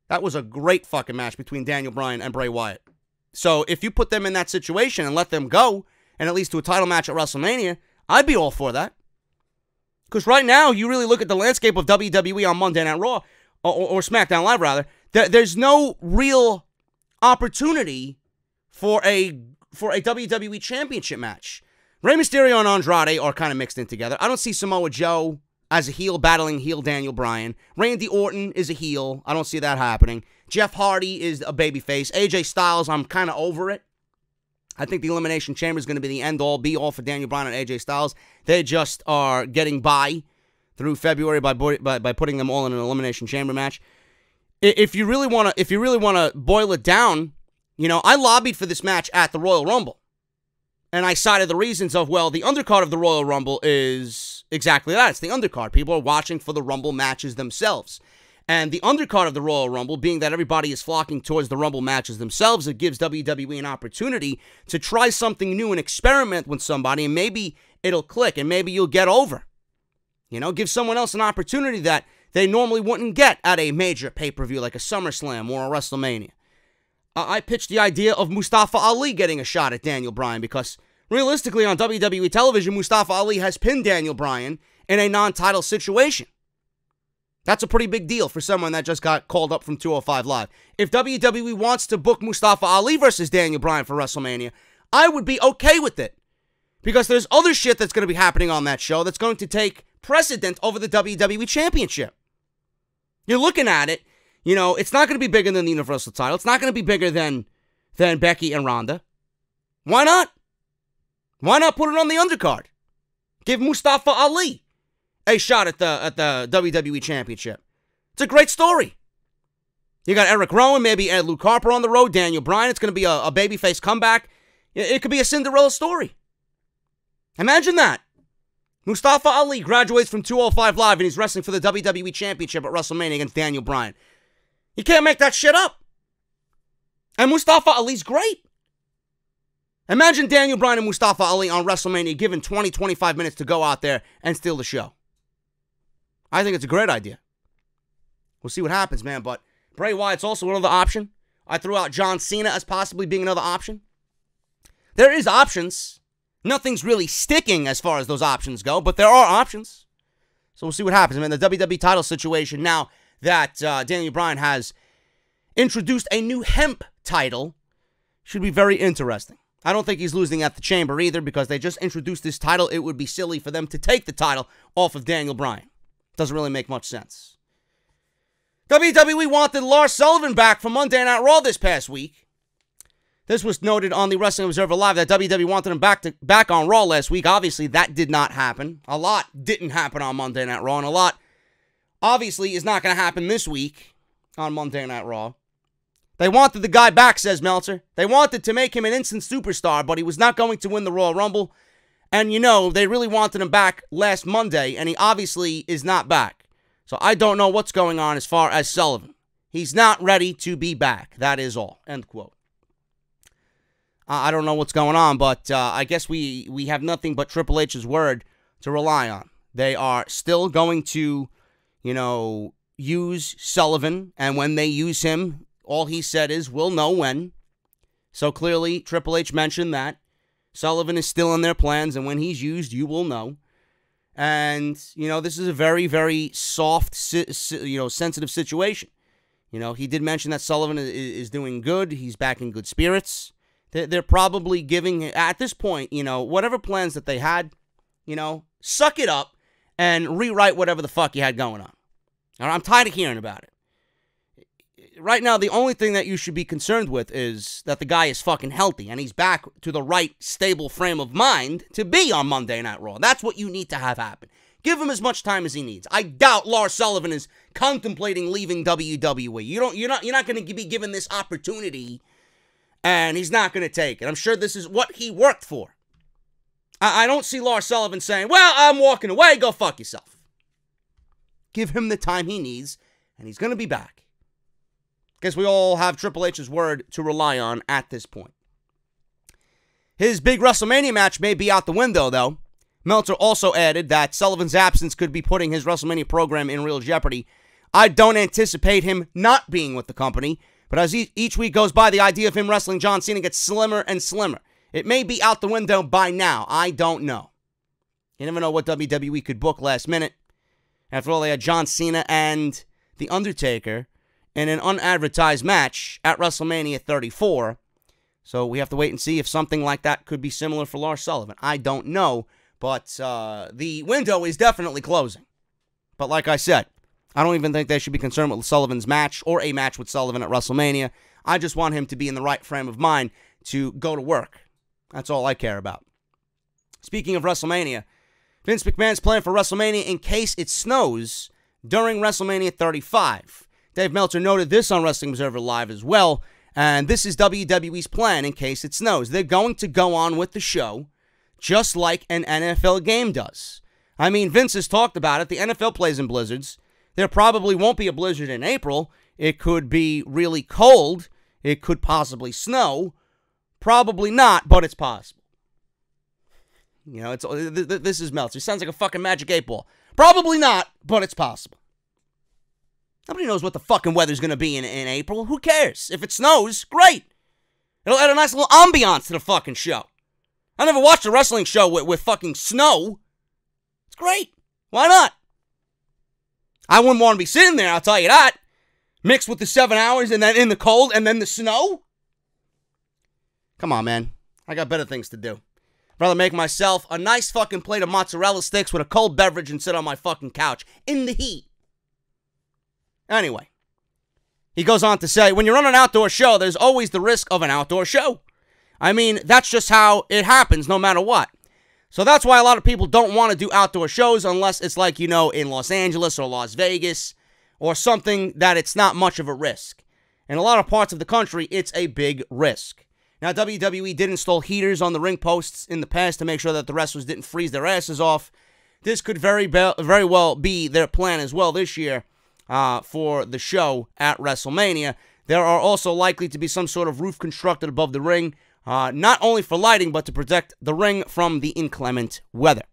That was a great fucking match between Daniel Bryan and Bray Wyatt. So if you put them in that situation and let them go, and at least to a title match at WrestleMania, I'd be all for that. Because right now, you really look at the landscape of WWE on Monday Night Raw, or SmackDown Live, rather, there's no real opportunity for a WWE Championship match. Rey Mysterio and Andrade are kind of mixed in together. I don't see Samoa Joe as a heel battling heel Daniel Bryan. Randy Orton is a heel. I don't see that happening. Jeff Hardy is a babyface. AJ Styles, I'm kind of over it. I think the Elimination Chamber is going to be the end-all, be-all for Daniel Bryan and AJ Styles. They just are getting by through February by putting them all in an Elimination Chamber match. If you really want to boil it down, you know, I lobbied for this match at the Royal Rumble. And I cited the reasons of, well, the undercard of the Royal Rumble is exactly that. It's the undercard. People are watching for the Rumble matches themselves. And the undercard of the Royal Rumble, being that everybody is flocking towards the Rumble matches themselves, it gives WWE an opportunity to try something new and experiment with somebody, and maybe it'll click, and maybe you'll get over. You know, give someone else an opportunity that they normally wouldn't get at a major pay-per-view like a SummerSlam or a WrestleMania. I pitched the idea of Mustafa Ali getting a shot at Daniel Bryan because, realistically, on WWE television, Mustafa Ali has pinned Daniel Bryan in a non-title situation. That's a pretty big deal for someone that just got called up from 205 Live. If WWE wants to book Mustafa Ali versus Daniel Bryan for WrestleMania, I would be okay with it. Because there's other shit that's going to be happening on that show that's going to take precedent over the WWE Championship. You're looking at it, you know, it's not going to be bigger than the Universal title. It's not going to be bigger than Becky and Ronda. Why not? Why not put it on the undercard? Give Mustafa Ali a shot at the WWE Championship. It's a great story. You got Eric Rowan, maybe add Luke Harper on the road, Daniel Bryan. It's going to be a babyface comeback. It could be a Cinderella story. Imagine that. Mustafa Ali graduates from 205 Live and he's wrestling for the WWE Championship at WrestleMania against Daniel Bryan. You can't make that shit up. And Mustafa Ali's great. Imagine Daniel Bryan and Mustafa Ali on WrestleMania given 20, 25 minutes to go out there and steal the show. I think it's a great idea. We'll see what happens, man. But Bray Wyatt's also another option. I threw out John Cena as possibly being another option. There is options. Nothing's really sticking as far as those options go, but there are options. So we'll see what happens, man. The WWE title situation now that Daniel Bryan has introduced a new hemp title should be very interesting. I don't think he's losing at the Chamber either, because they just introduced this title. It would be silly for them to take the title off of Daniel Bryan. Doesn't really make much sense. WWE wanted Lars Sullivan back from Monday Night Raw this past week. This was noted on the Wrestling Observer Live that WWE wanted him back on Raw last week. Obviously, that did not happen. A lot didn't happen on Monday Night Raw, and a lot obviously is not going to happen this week on Monday Night Raw. They wanted the guy back, says Meltzer. They wanted to make him an instant superstar, but he was not going to win the Royal Rumble. And, they really wanted him back last Monday, and he obviously is not back. So I don't know what's going on as far as Sullivan. He's not ready to be back. That is all. End quote. I don't know what's going on, but I guess we have nothing but Triple H's word to rely on. They are still going to, use Sullivan, and when they use him, all he said is, we'll know when. So clearly, Triple H mentioned that Sullivan is still in their plans, and when he's used, you will know. And, this is a very, very soft, sensitive situation. He did mention that Sullivan is doing good. He's back in good spirits. They're probably giving, at this point, whatever plans that they had, suck it up and rewrite whatever the fuck you had going on. I'm tired of hearing about it. Right now, the only thing that you should be concerned with is that the guy is fucking healthy and he's back to the right, stable frame of mind to be on Monday Night Raw. That's what you need to have happen. Give him as much time as he needs. I doubt Lars Sullivan is contemplating leaving WWE. You're not going to be given this opportunity, and he's not going to take it. I'm sure this is what he worked for. I don't see Lars Sullivan saying, well, I'm walking away, go fuck yourself. Give him the time he needs, and he's going to be back. Guess we all have Triple H's word to rely on at this point. His big WrestleMania match may be out the window, though. Meltzer also added that Sullivan's absence could be putting his WrestleMania program in real jeopardy. I don't anticipate him not being with the company, but as each week goes by, the idea of him wrestling John Cena gets slimmer and slimmer. It may be out the window by now. I don't know. You never know what WWE could book last minute. After all, they had John Cena and The Undertaker in an unadvertised match at WrestleMania 34. So we have to wait and see if something like that could be similar for Lars Sullivan. I don't know, but the window is definitely closing. But like I said, I don't even think they should be concerned with Sullivan's match or a match with Sullivan at WrestleMania. I just want him to be in the right frame of mind to go to work. That's all I care about. Speaking of WrestleMania, Vince McMahon's plan for WrestleMania in case it snows during WrestleMania 35. Dave Meltzer noted this on Wrestling Observer Live as well, and this is WWE's plan in case it snows. They're going to go on with the show just like an NFL game does. I mean, Vince has talked about it. The NFL plays in blizzards. There probably won't be a blizzard in April. It could be really cold. It could possibly snow. Probably not, but it's possible. This is Meltzer. It sounds like a fucking Magic 8 Ball. Probably not, but it's possible. Nobody knows what the fucking weather's going to be in April. Who cares? If it snows, great. It'll add a nice little ambiance to the fucking show. I never watched a wrestling show with fucking snow. It's great. Why not? I wouldn't want to be sitting there, I'll tell you that. Mixed with the 7 hours and then in the cold and then the snow. Come on, man. I got better things to do. I'd rather make myself a nice fucking plate of mozzarella sticks with a cold beverage and sit on my fucking couch in the heat. Anyway, he goes on to say, when you run an outdoor show, there's always the risk of an outdoor show. I mean, that's just how it happens no matter what. So that's why a lot of people don't want to do outdoor shows unless it's like, in Los Angeles or Las Vegas or something that it's not much of a risk. In a lot of parts of the country, it's a big risk. Now, WWE did install heaters on the ring posts in the past to make sure that the wrestlers didn't freeze their asses off. This could very well be their plan as well this year. For the show at WrestleMania. There are also likely to be some sort of roof constructed above the ring, not only for lighting, but to protect the ring from the inclement weather.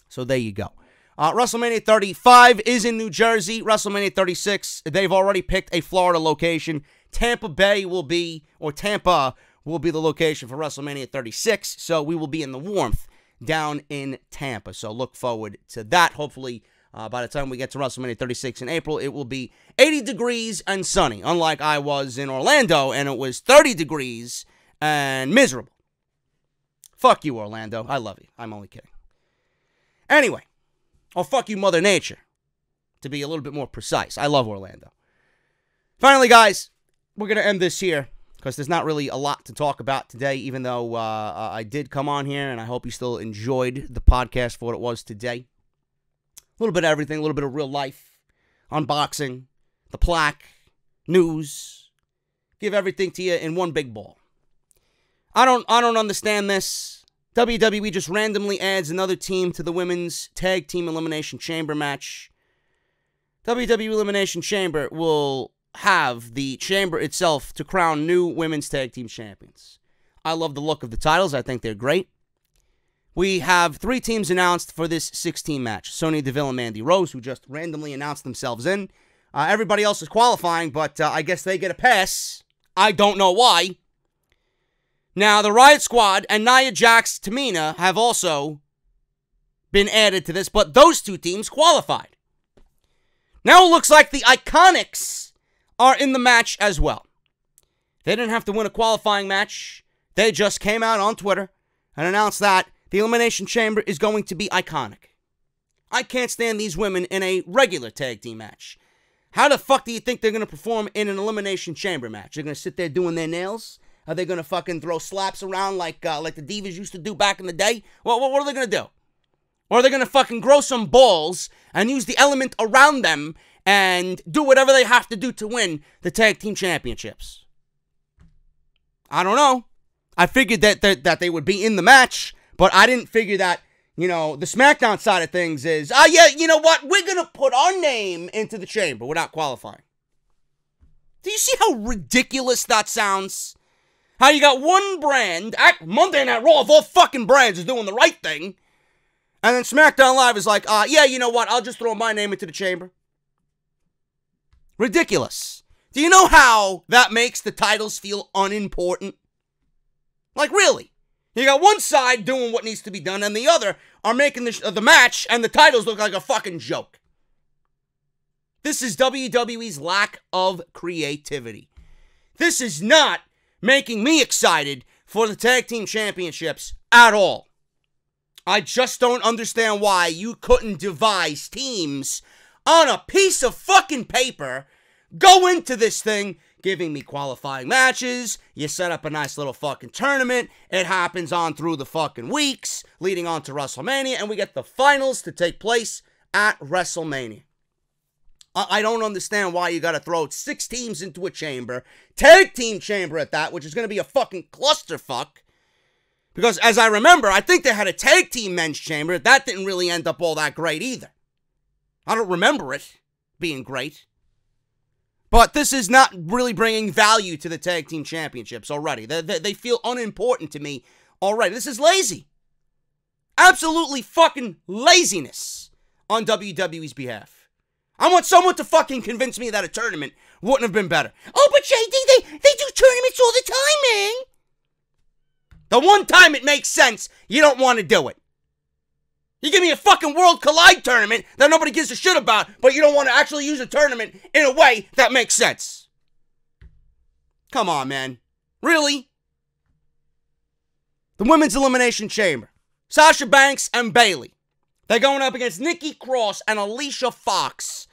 So there you go. WrestleMania 35 is in New Jersey. WrestleMania 36, they've already picked a Florida location. Tampa will be the location for WrestleMania 36, so we will be in the warmth down in Tampa. So look forward to that. Hopefully, By the time we get to WrestleMania 36 in April, it will be 80 degrees and sunny, unlike I was in Orlando, and it was 30 degrees and miserable. Fuck you, Orlando. I love you. I'm only kidding. Anyway, or fuck you, Mother Nature, to be a little bit more precise. I love Orlando. Finally, guys, we're going to end this here, because there's not really a lot to talk about today, even though I did come on here, and I hope you still enjoyed the podcast for what it was today. A little bit of everything, a little bit of real life, unboxing, the plaque, news. Give everything to you in one big ball. I don't understand this. WWE just randomly adds another team to the Women's Tag Team Elimination Chamber match. WWE Elimination Chamber will have the chamber itself to crown new Women's Tag Team Champions. I love the look of the titles. I think they're great. We have 3 teams announced for this 6-team match. Sonya Deville and Mandy Rose, who just randomly announced themselves in. Everybody else is qualifying, but I guess they get a pass. I don't know why. Now, the Riot Squad and Nia Jax, Tamina have also been added to this, but those 2 teams qualified. Now it looks like the Iconics are in the match as well. They didn't have to win a qualifying match. They just came out on Twitter and announced that the Elimination Chamber is going to be iconic. I can't stand these women in a regular tag team match. How the fuck do you think they're going to perform in an Elimination Chamber match? They're going to sit there doing their nails? Are they going to fucking throw slaps around like the Divas used to do back in the day? Well, what are they going to do? Or are they going to fucking grow some balls and use the element around them and do whatever they have to do to win the tag team championships? I don't know. I figured that they would be in the match, but I didn't figure that, the SmackDown side of things is, yeah, you know what? We're going to put our name into the chamber without qualifying. Do you see how ridiculous that sounds? How you got one brand, Monday Night Raw of all fucking brands is doing the right thing, and then SmackDown Live is like, yeah, you know what? I'll just throw my name into the chamber. Ridiculous. Do you know how that makes the titles feel unimportant? Like, really? You got one side doing what needs to be done, and the other are making the match and the titles look like a fucking joke. This is WWE's lack of creativity. This is not making me excited for the tag team championships at all. I just don't understand why you couldn't devise teams on a piece of fucking paper, go into this thing, giving me qualifying matches. You set up a nice little fucking tournament. It happens on through the fucking weeks, leading on to WrestleMania, and we get the finals to take place at WrestleMania. I don't understand why you gotta throw 6 teams into a chamber, tag team chamber at that, which is gonna be a fucking clusterfuck. Because as I remember, I think they had a tag team men's chamber. That didn't really end up all that great either. I don't remember it being great. But this is not really bringing value to the tag team championships already. They feel unimportant to me already. This is lazy. Absolutely fucking laziness on WWE's behalf. I want someone to fucking convince me that a tournament wouldn't have been better. Oh, but JD, they do tournaments all the time, man. The one time it makes sense, you don't want to do it. You give me a fucking World Collide tournament that nobody gives a shit about, but you don't want to actually use a tournament in a way that makes sense. Come on, man. Really? The Women's Elimination Chamber. Sasha Banks and Bayley. They're going up against Nikki Cross and Alicia Fox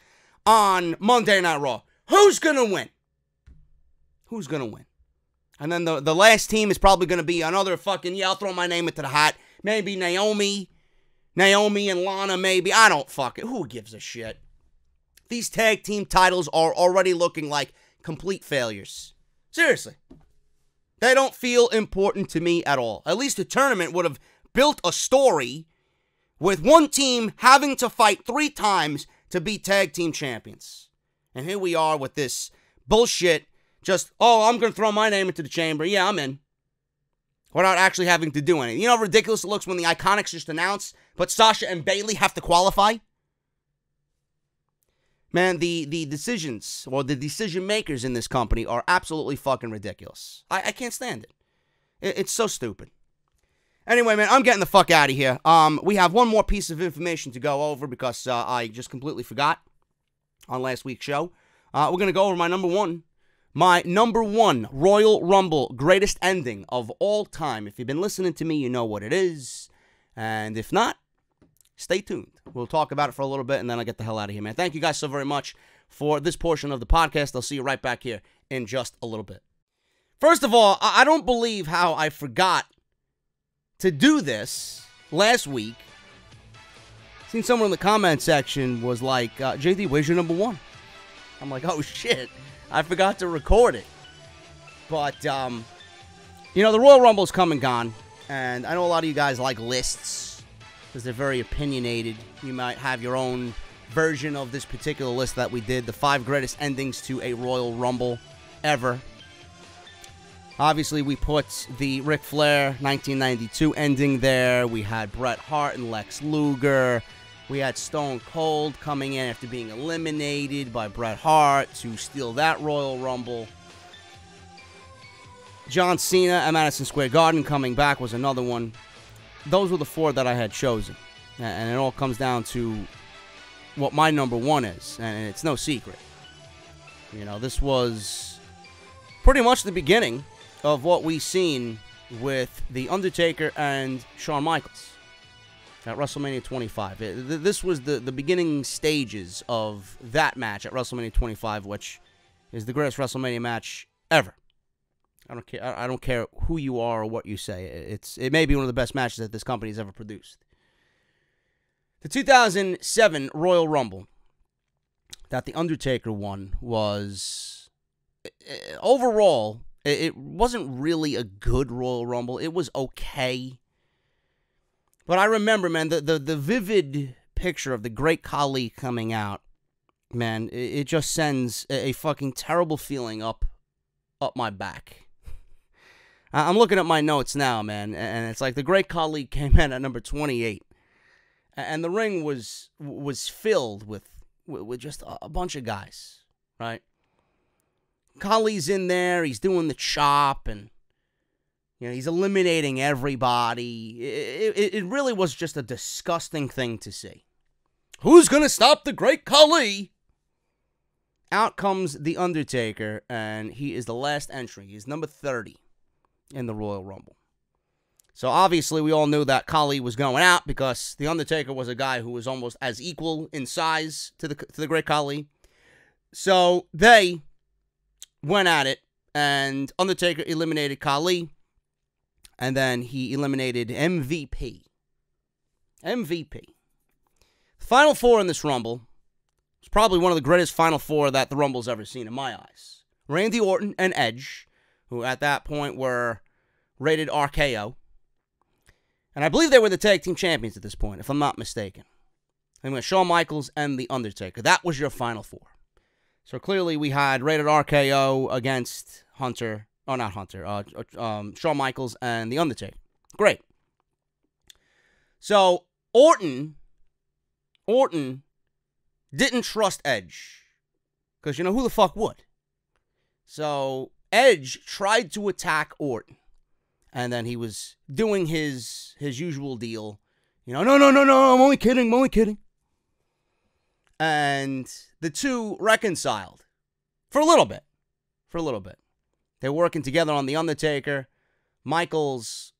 on Monday Night Raw. Who's going to win? Who's going to win? And then the last team is probably going to be another fucking, yeah, I'll throw my name into the hat. Maybe Naomi and Lana, maybe. I don't fucking, who gives a shit? These tag team titles are already looking like complete failures. Seriously. They don't feel important to me at all. At least the tournament would have built a story with one team having to fight 3 times to be tag team champions. And here we are with this bullshit. Just, oh, I'm going to throw my name into the chamber. Yeah, I'm in. Without actually having to do anything. You know how ridiculous it looks when the Iconics just announce, but Sasha and Bayley have to qualify? Man, the decisions, or the decision makers in this company are absolutely fucking ridiculous. I can't stand it. It's so stupid. Anyway, man, I'm getting the fuck out of here. We have one more piece of information to go over because I just completely forgot on last week's show. We're going to go over my number one Royal Rumble greatest ending of all time. If you've been listening to me, you know what it is. And if not, stay tuned. We'll talk about it for a little bit, and then I'll get the hell out of here, man. Thank you guys so very much for this portion of the podcast. I'll see you right back here in just a little bit. First of all, I don't believe how I forgot to do this last week. Seen someone in the comment section was like, JD, where's your number one? I'm like, oh shit, I forgot to record it. But, the Royal Rumble's come and gone, and I know a lot of you guys like lists because they're very opinionated. You might have your own version of this particular list that we did, the 5 greatest endings to a Royal Rumble ever. Obviously, we put the Ric Flair 1992 ending there. We had Bret Hart and Lex Luger. We had Stone Cold coming in after being eliminated by Bret Hart to steal that Royal Rumble. John Cena at Madison Square Garden coming back was another one. Those were the 4 that I had chosen. And it all comes down to what my number one is. And it's no secret. This was pretty much the beginning of what we seen with The Undertaker and Shawn Michaels at WrestleMania 25. This was the beginning stages of that match at WrestleMania 25, which is the greatest WrestleMania match ever. I don't care who you are or what you say. It may be one of the best matches that this company has ever produced. The 2007 Royal Rumble that The Undertaker won was overall, it wasn't really a good Royal Rumble. It was okay. But I remember, man, the vivid picture of the Great Khali coming out, man, it just sends a fucking terrible feeling up my back. I'm looking at my notes now, man, and it's like the Great Khali came in at number 28. And the ring was filled with just a bunch of guys, right? Khali's in there, he's doing the chop, and he's eliminating everybody. It really was just a disgusting thing to see. Who's gonna stop the Great Khali? Out comes The Undertaker, and he is the last entry. He's number 30 in the Royal Rumble. So obviously we all knew that Khali was going out because The Undertaker was a guy who was almost as equal in size to the Great Khali. So they went at it, and Undertaker eliminated Khali, and then he eliminated MVP. The Final 4 in this Rumble was probably one of the greatest Final 4 that the Rumble's ever seen in my eyes. Randy Orton and Edge, who at that point were rated RKO. And I believe they were the tag team champions at this point, if I'm not mistaken. And we had Shawn Michaels and The Undertaker. That was your Final 4. So clearly we had rated RKO against Shawn Michaels and The Undertaker. Great. So Orton didn't trust Edge. Because who the fuck would? So Edge tried to attack Orton. And then he was doing his usual deal. No, I'm only kidding. And the two reconciled for a little bit. They were working together on The Undertaker. Michaels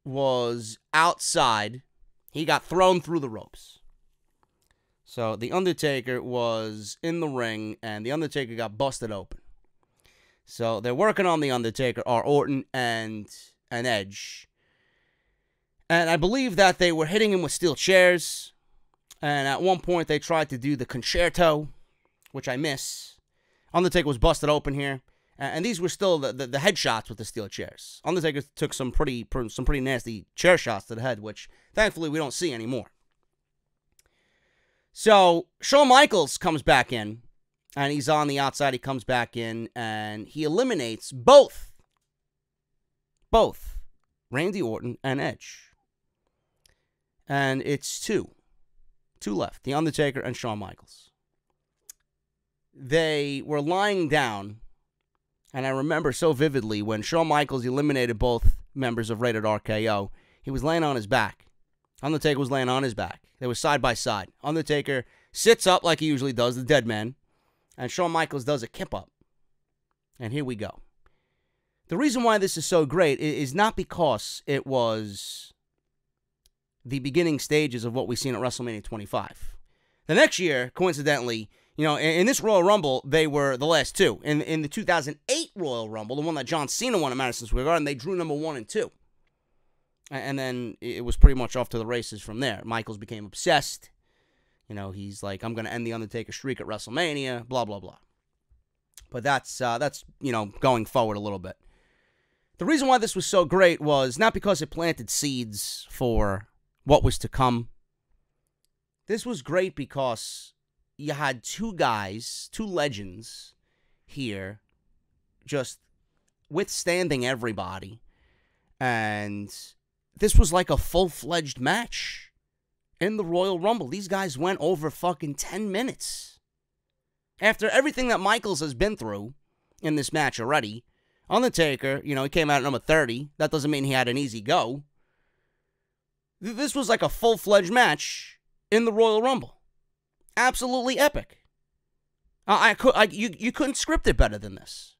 was outside. He got thrown through the ropes. So The Undertaker was in the ring, and The Undertaker got busted open. So they're working on The Undertaker, are Orton and Edge. And I believe that they were hitting him with steel chairs. And at one point, they tried to do the concerto, which I miss. Undertaker was busted open here. And these were still the headshots with the steel chairs. Undertaker took some pretty nasty chair shots to the head, which thankfully we don't see anymore. So Shawn Michaels comes back in, and he's on the outside. He comes back in, and he eliminates both Randy Orton and Edge. And it's two left, The Undertaker and Shawn Michaels. They were lying down, and I remember so vividly when Shawn Michaels eliminated both members of Rated RKO, He was laying on his back. Undertaker was laying on his back. They were side by side. Undertaker sits up like he usually does, the dead man, and Shawn Michaels does a kip up. And here we go. The reason why this is so great is not because it was the beginning stages of what we've seen at WrestleMania 25. The next year, coincidentally, you know, in this Royal Rumble, they were the last two. In the 2008 Royal Rumble, the one that John Cena won at Madison Square Garden, they drew number 1 and 2. And then it was pretty much off to the races from there. Michaels became obsessed. You know, he's like, I'm going to end the Undertaker streak at WrestleMania, blah, blah, blah. But that's you know, going forward a little bit. The reason why this was so great was not because it planted seeds for what was to come. This was great because you had two guys, two legends here, just withstanding everybody. And this was like a full-fledged match in the Royal Rumble. These guys went over fucking 10 minutes. After everything that Michaels has been through in this match already, Undertaker, you know, he came out at number 30. That doesn't mean he had an easy go. This was like a full-fledged match in the Royal Rumble. Absolutely epic. You couldn't script it better than this.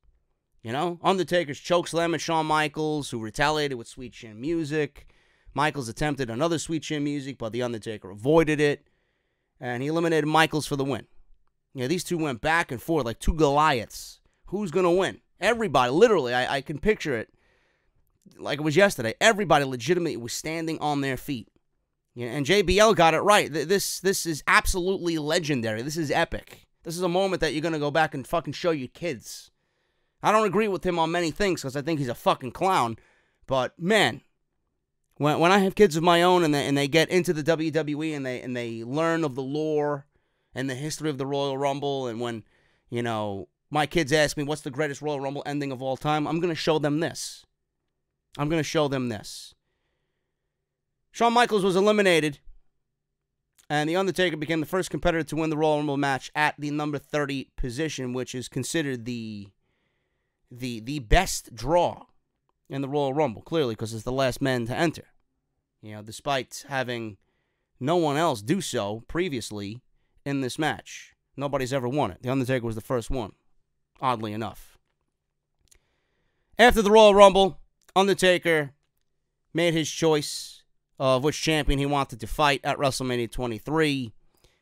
You know, Undertaker's chokeslam at Shawn Michaels, who retaliated with sweet chin music. Michaels attempted another sweet chin music, but the Undertaker avoided it. And he eliminated Michaels for the win. You know, these two went back and forth like two Goliaths. Who's going to win? Everybody, literally, I can picture it like it was yesterday. Everybody legitimately was standing on their feet. You know, and JBL got it right. This is absolutely legendary. This is epic. This is a moment that you're going to go back and fucking show your kids. I don't agree with him on many things because I think he's a fucking clown. But, man, when I have kids of my own and they get into the WWE and they learn of the lore and the history of the Royal Rumble, and when, you know, my kids ask me what's the greatest Royal Rumble ending of all time, I'm going to show them this. I'm going to show them this. Shawn Michaels was eliminated, and The Undertaker became the first competitor to win the Royal Rumble match at the number 30 position, which is considered the best draw in the Royal Rumble, clearly, because it's the last man to enter. You know, despite having no one else do so previously in this match. Nobody's ever won it. The Undertaker was the first one, oddly enough. After the Royal Rumble, Undertaker made his choice of which champion he wanted to fight at WrestleMania 23.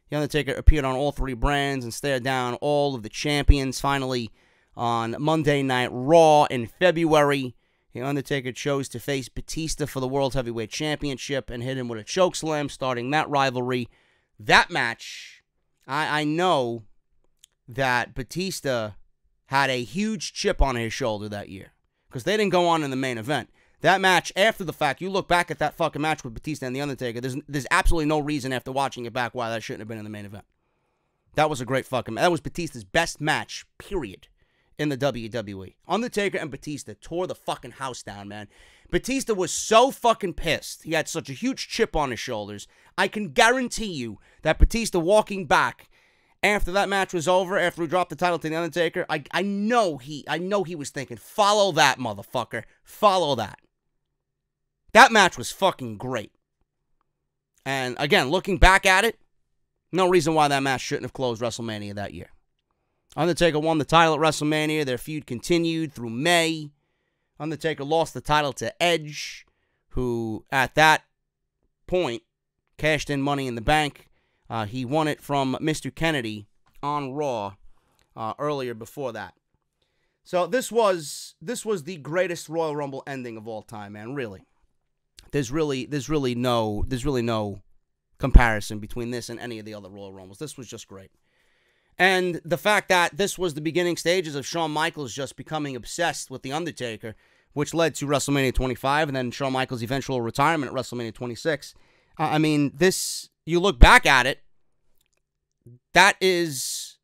The Undertaker appeared on all three brands and stared down all of the champions. Finally, on Monday Night Raw in February, The Undertaker chose to face Batista for the World Heavyweight Championship and hit him with a chokeslam, starting that rivalry. That match, I know that Batista had a huge chip on his shoulder that year because they didn't go on in the main event. That match, after the fact, you look back at that fucking match with Batista and The Undertaker, there's absolutely no reason after watching it back why that shouldn't have been in the main event. That was a great fucking match. That was Batista's best match, period, in the WWE. Undertaker and Batista tore the fucking house down, man. Batista was so fucking pissed. He had such a huge chip on his shoulders. I can guarantee you that Batista walking back after that match was over, after he dropped the title to The Undertaker, I know he was thinking, follow that, motherfucker. Follow that. That match was fucking great. And again, looking back at it, no reason why that match shouldn't have closed WrestleMania that year. Undertaker won the title at WrestleMania. Their feud continued through May. Undertaker lost the title to Edge, who at that point cashed in Money in the Bank. He won it from Mr. Kennedy on Raw earlier before that. So this was the greatest Royal Rumble ending of all time, man. Really, there's really no comparison between this and any of the other Royal Rumbles. This was just great. And the fact that this was the beginning stages of Shawn Michaels just becoming obsessed with The Undertaker, which led to WrestleMania 25 and then Shawn Michaels' eventual retirement at WrestleMania 26. I mean, this, you look back at it, that is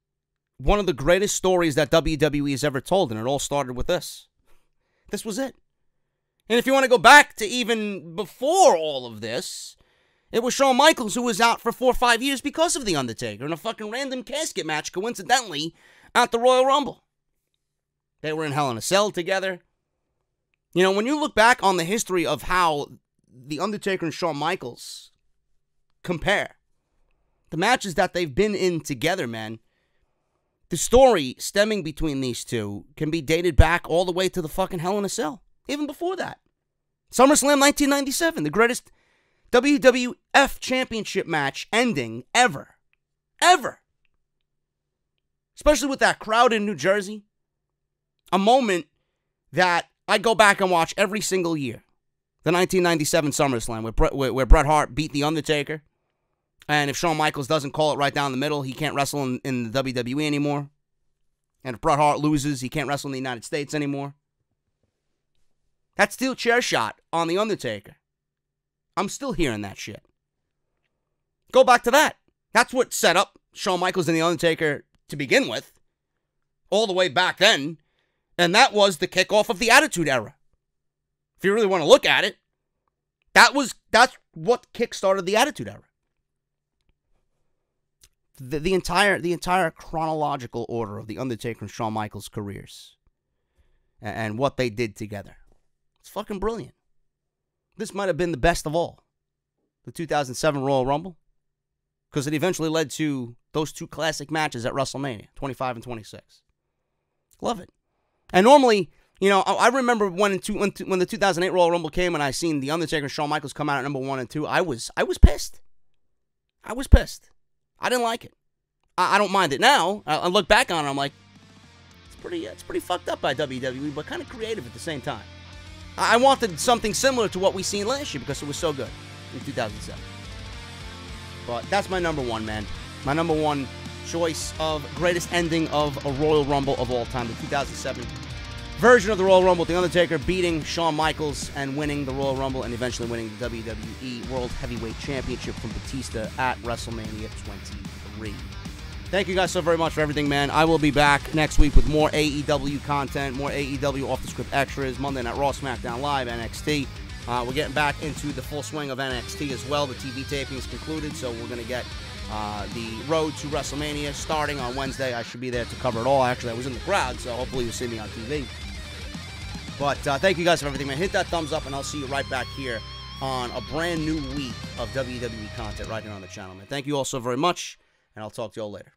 one of the greatest stories that WWE has ever told, and it all started with this. This was it. And if you want to go back to even before all of this, it was Shawn Michaels who was out for 4 or 5 years because of The Undertaker in a fucking random casket match, coincidentally, at the Royal Rumble. They were in Hell in a Cell together. You know, when you look back on the history of how The Undertaker and Shawn Michaels compare. The matches that they've been in together, man. The story stemming between these two can be dated back all the way to the fucking Hell in a Cell. Even before that. SummerSlam 1997, the greatest WWF Championship match ending ever. Ever. Especially with that crowd in New Jersey. A moment that I go back and watch every single year. The 1997 SummerSlam where Bret Hart beat The Undertaker. And if Shawn Michaels doesn't call it right down the middle, he can't wrestle in the WWE anymore. And if Bret Hart loses, he can't wrestle in the United States anymore. That steel chair shot on The Undertaker. I'm still hearing that shit. Go back to that. That's what set up Shawn Michaels and The Undertaker to begin with. All the way back then. And that was the kickoff of the Attitude Era. If you really want to look at it, that's what kickstarted the Attitude Era. The entire chronological order of The Undertaker and Shawn Michaels' careers. And what they did together. It's fucking brilliant. This might have been the best of all. The 2007 Royal Rumble. Because it eventually led to those two classic matches at WrestleMania, 25 and 26. Love it. And normally, you know, I remember when the 2008 Royal Rumble came and I seen The Undertaker and Shawn Michaels come out at number 1 and 2, I was pissed. I was pissed. I didn't like it. I don't mind it now. I look back on it, I'm like, it's pretty fucked up by WWE, but kind of creative at the same time. I wanted something similar to what we seen last year because it was so good in 2007. But that's my number one, man. My number one choice of greatest ending of a Royal Rumble of all time, the 2007 version of the Royal Rumble, The Undertaker beating Shawn Michaels and winning the Royal Rumble and eventually winning the WWE World Heavyweight Championship from Batista at WrestleMania 23. Thank you guys so very much for everything, man. I will be back next week with more AEW content, more AEW off-the-script extras, Monday Night Raw, SmackDown Live, NXT. We're getting back into the full swing of NXT as well. The TV taping is concluded, so we're going to get the road to WrestleMania starting on Wednesday. I should be there to cover it all. Actually, I was in the crowd, so hopefully you'll see me on TV. But thank you guys for everything, man. Hit that thumbs up, and I'll see you right back here on a brand new week of WWE content right here on the channel, man. Thank you all so very much, and I'll talk to you all later.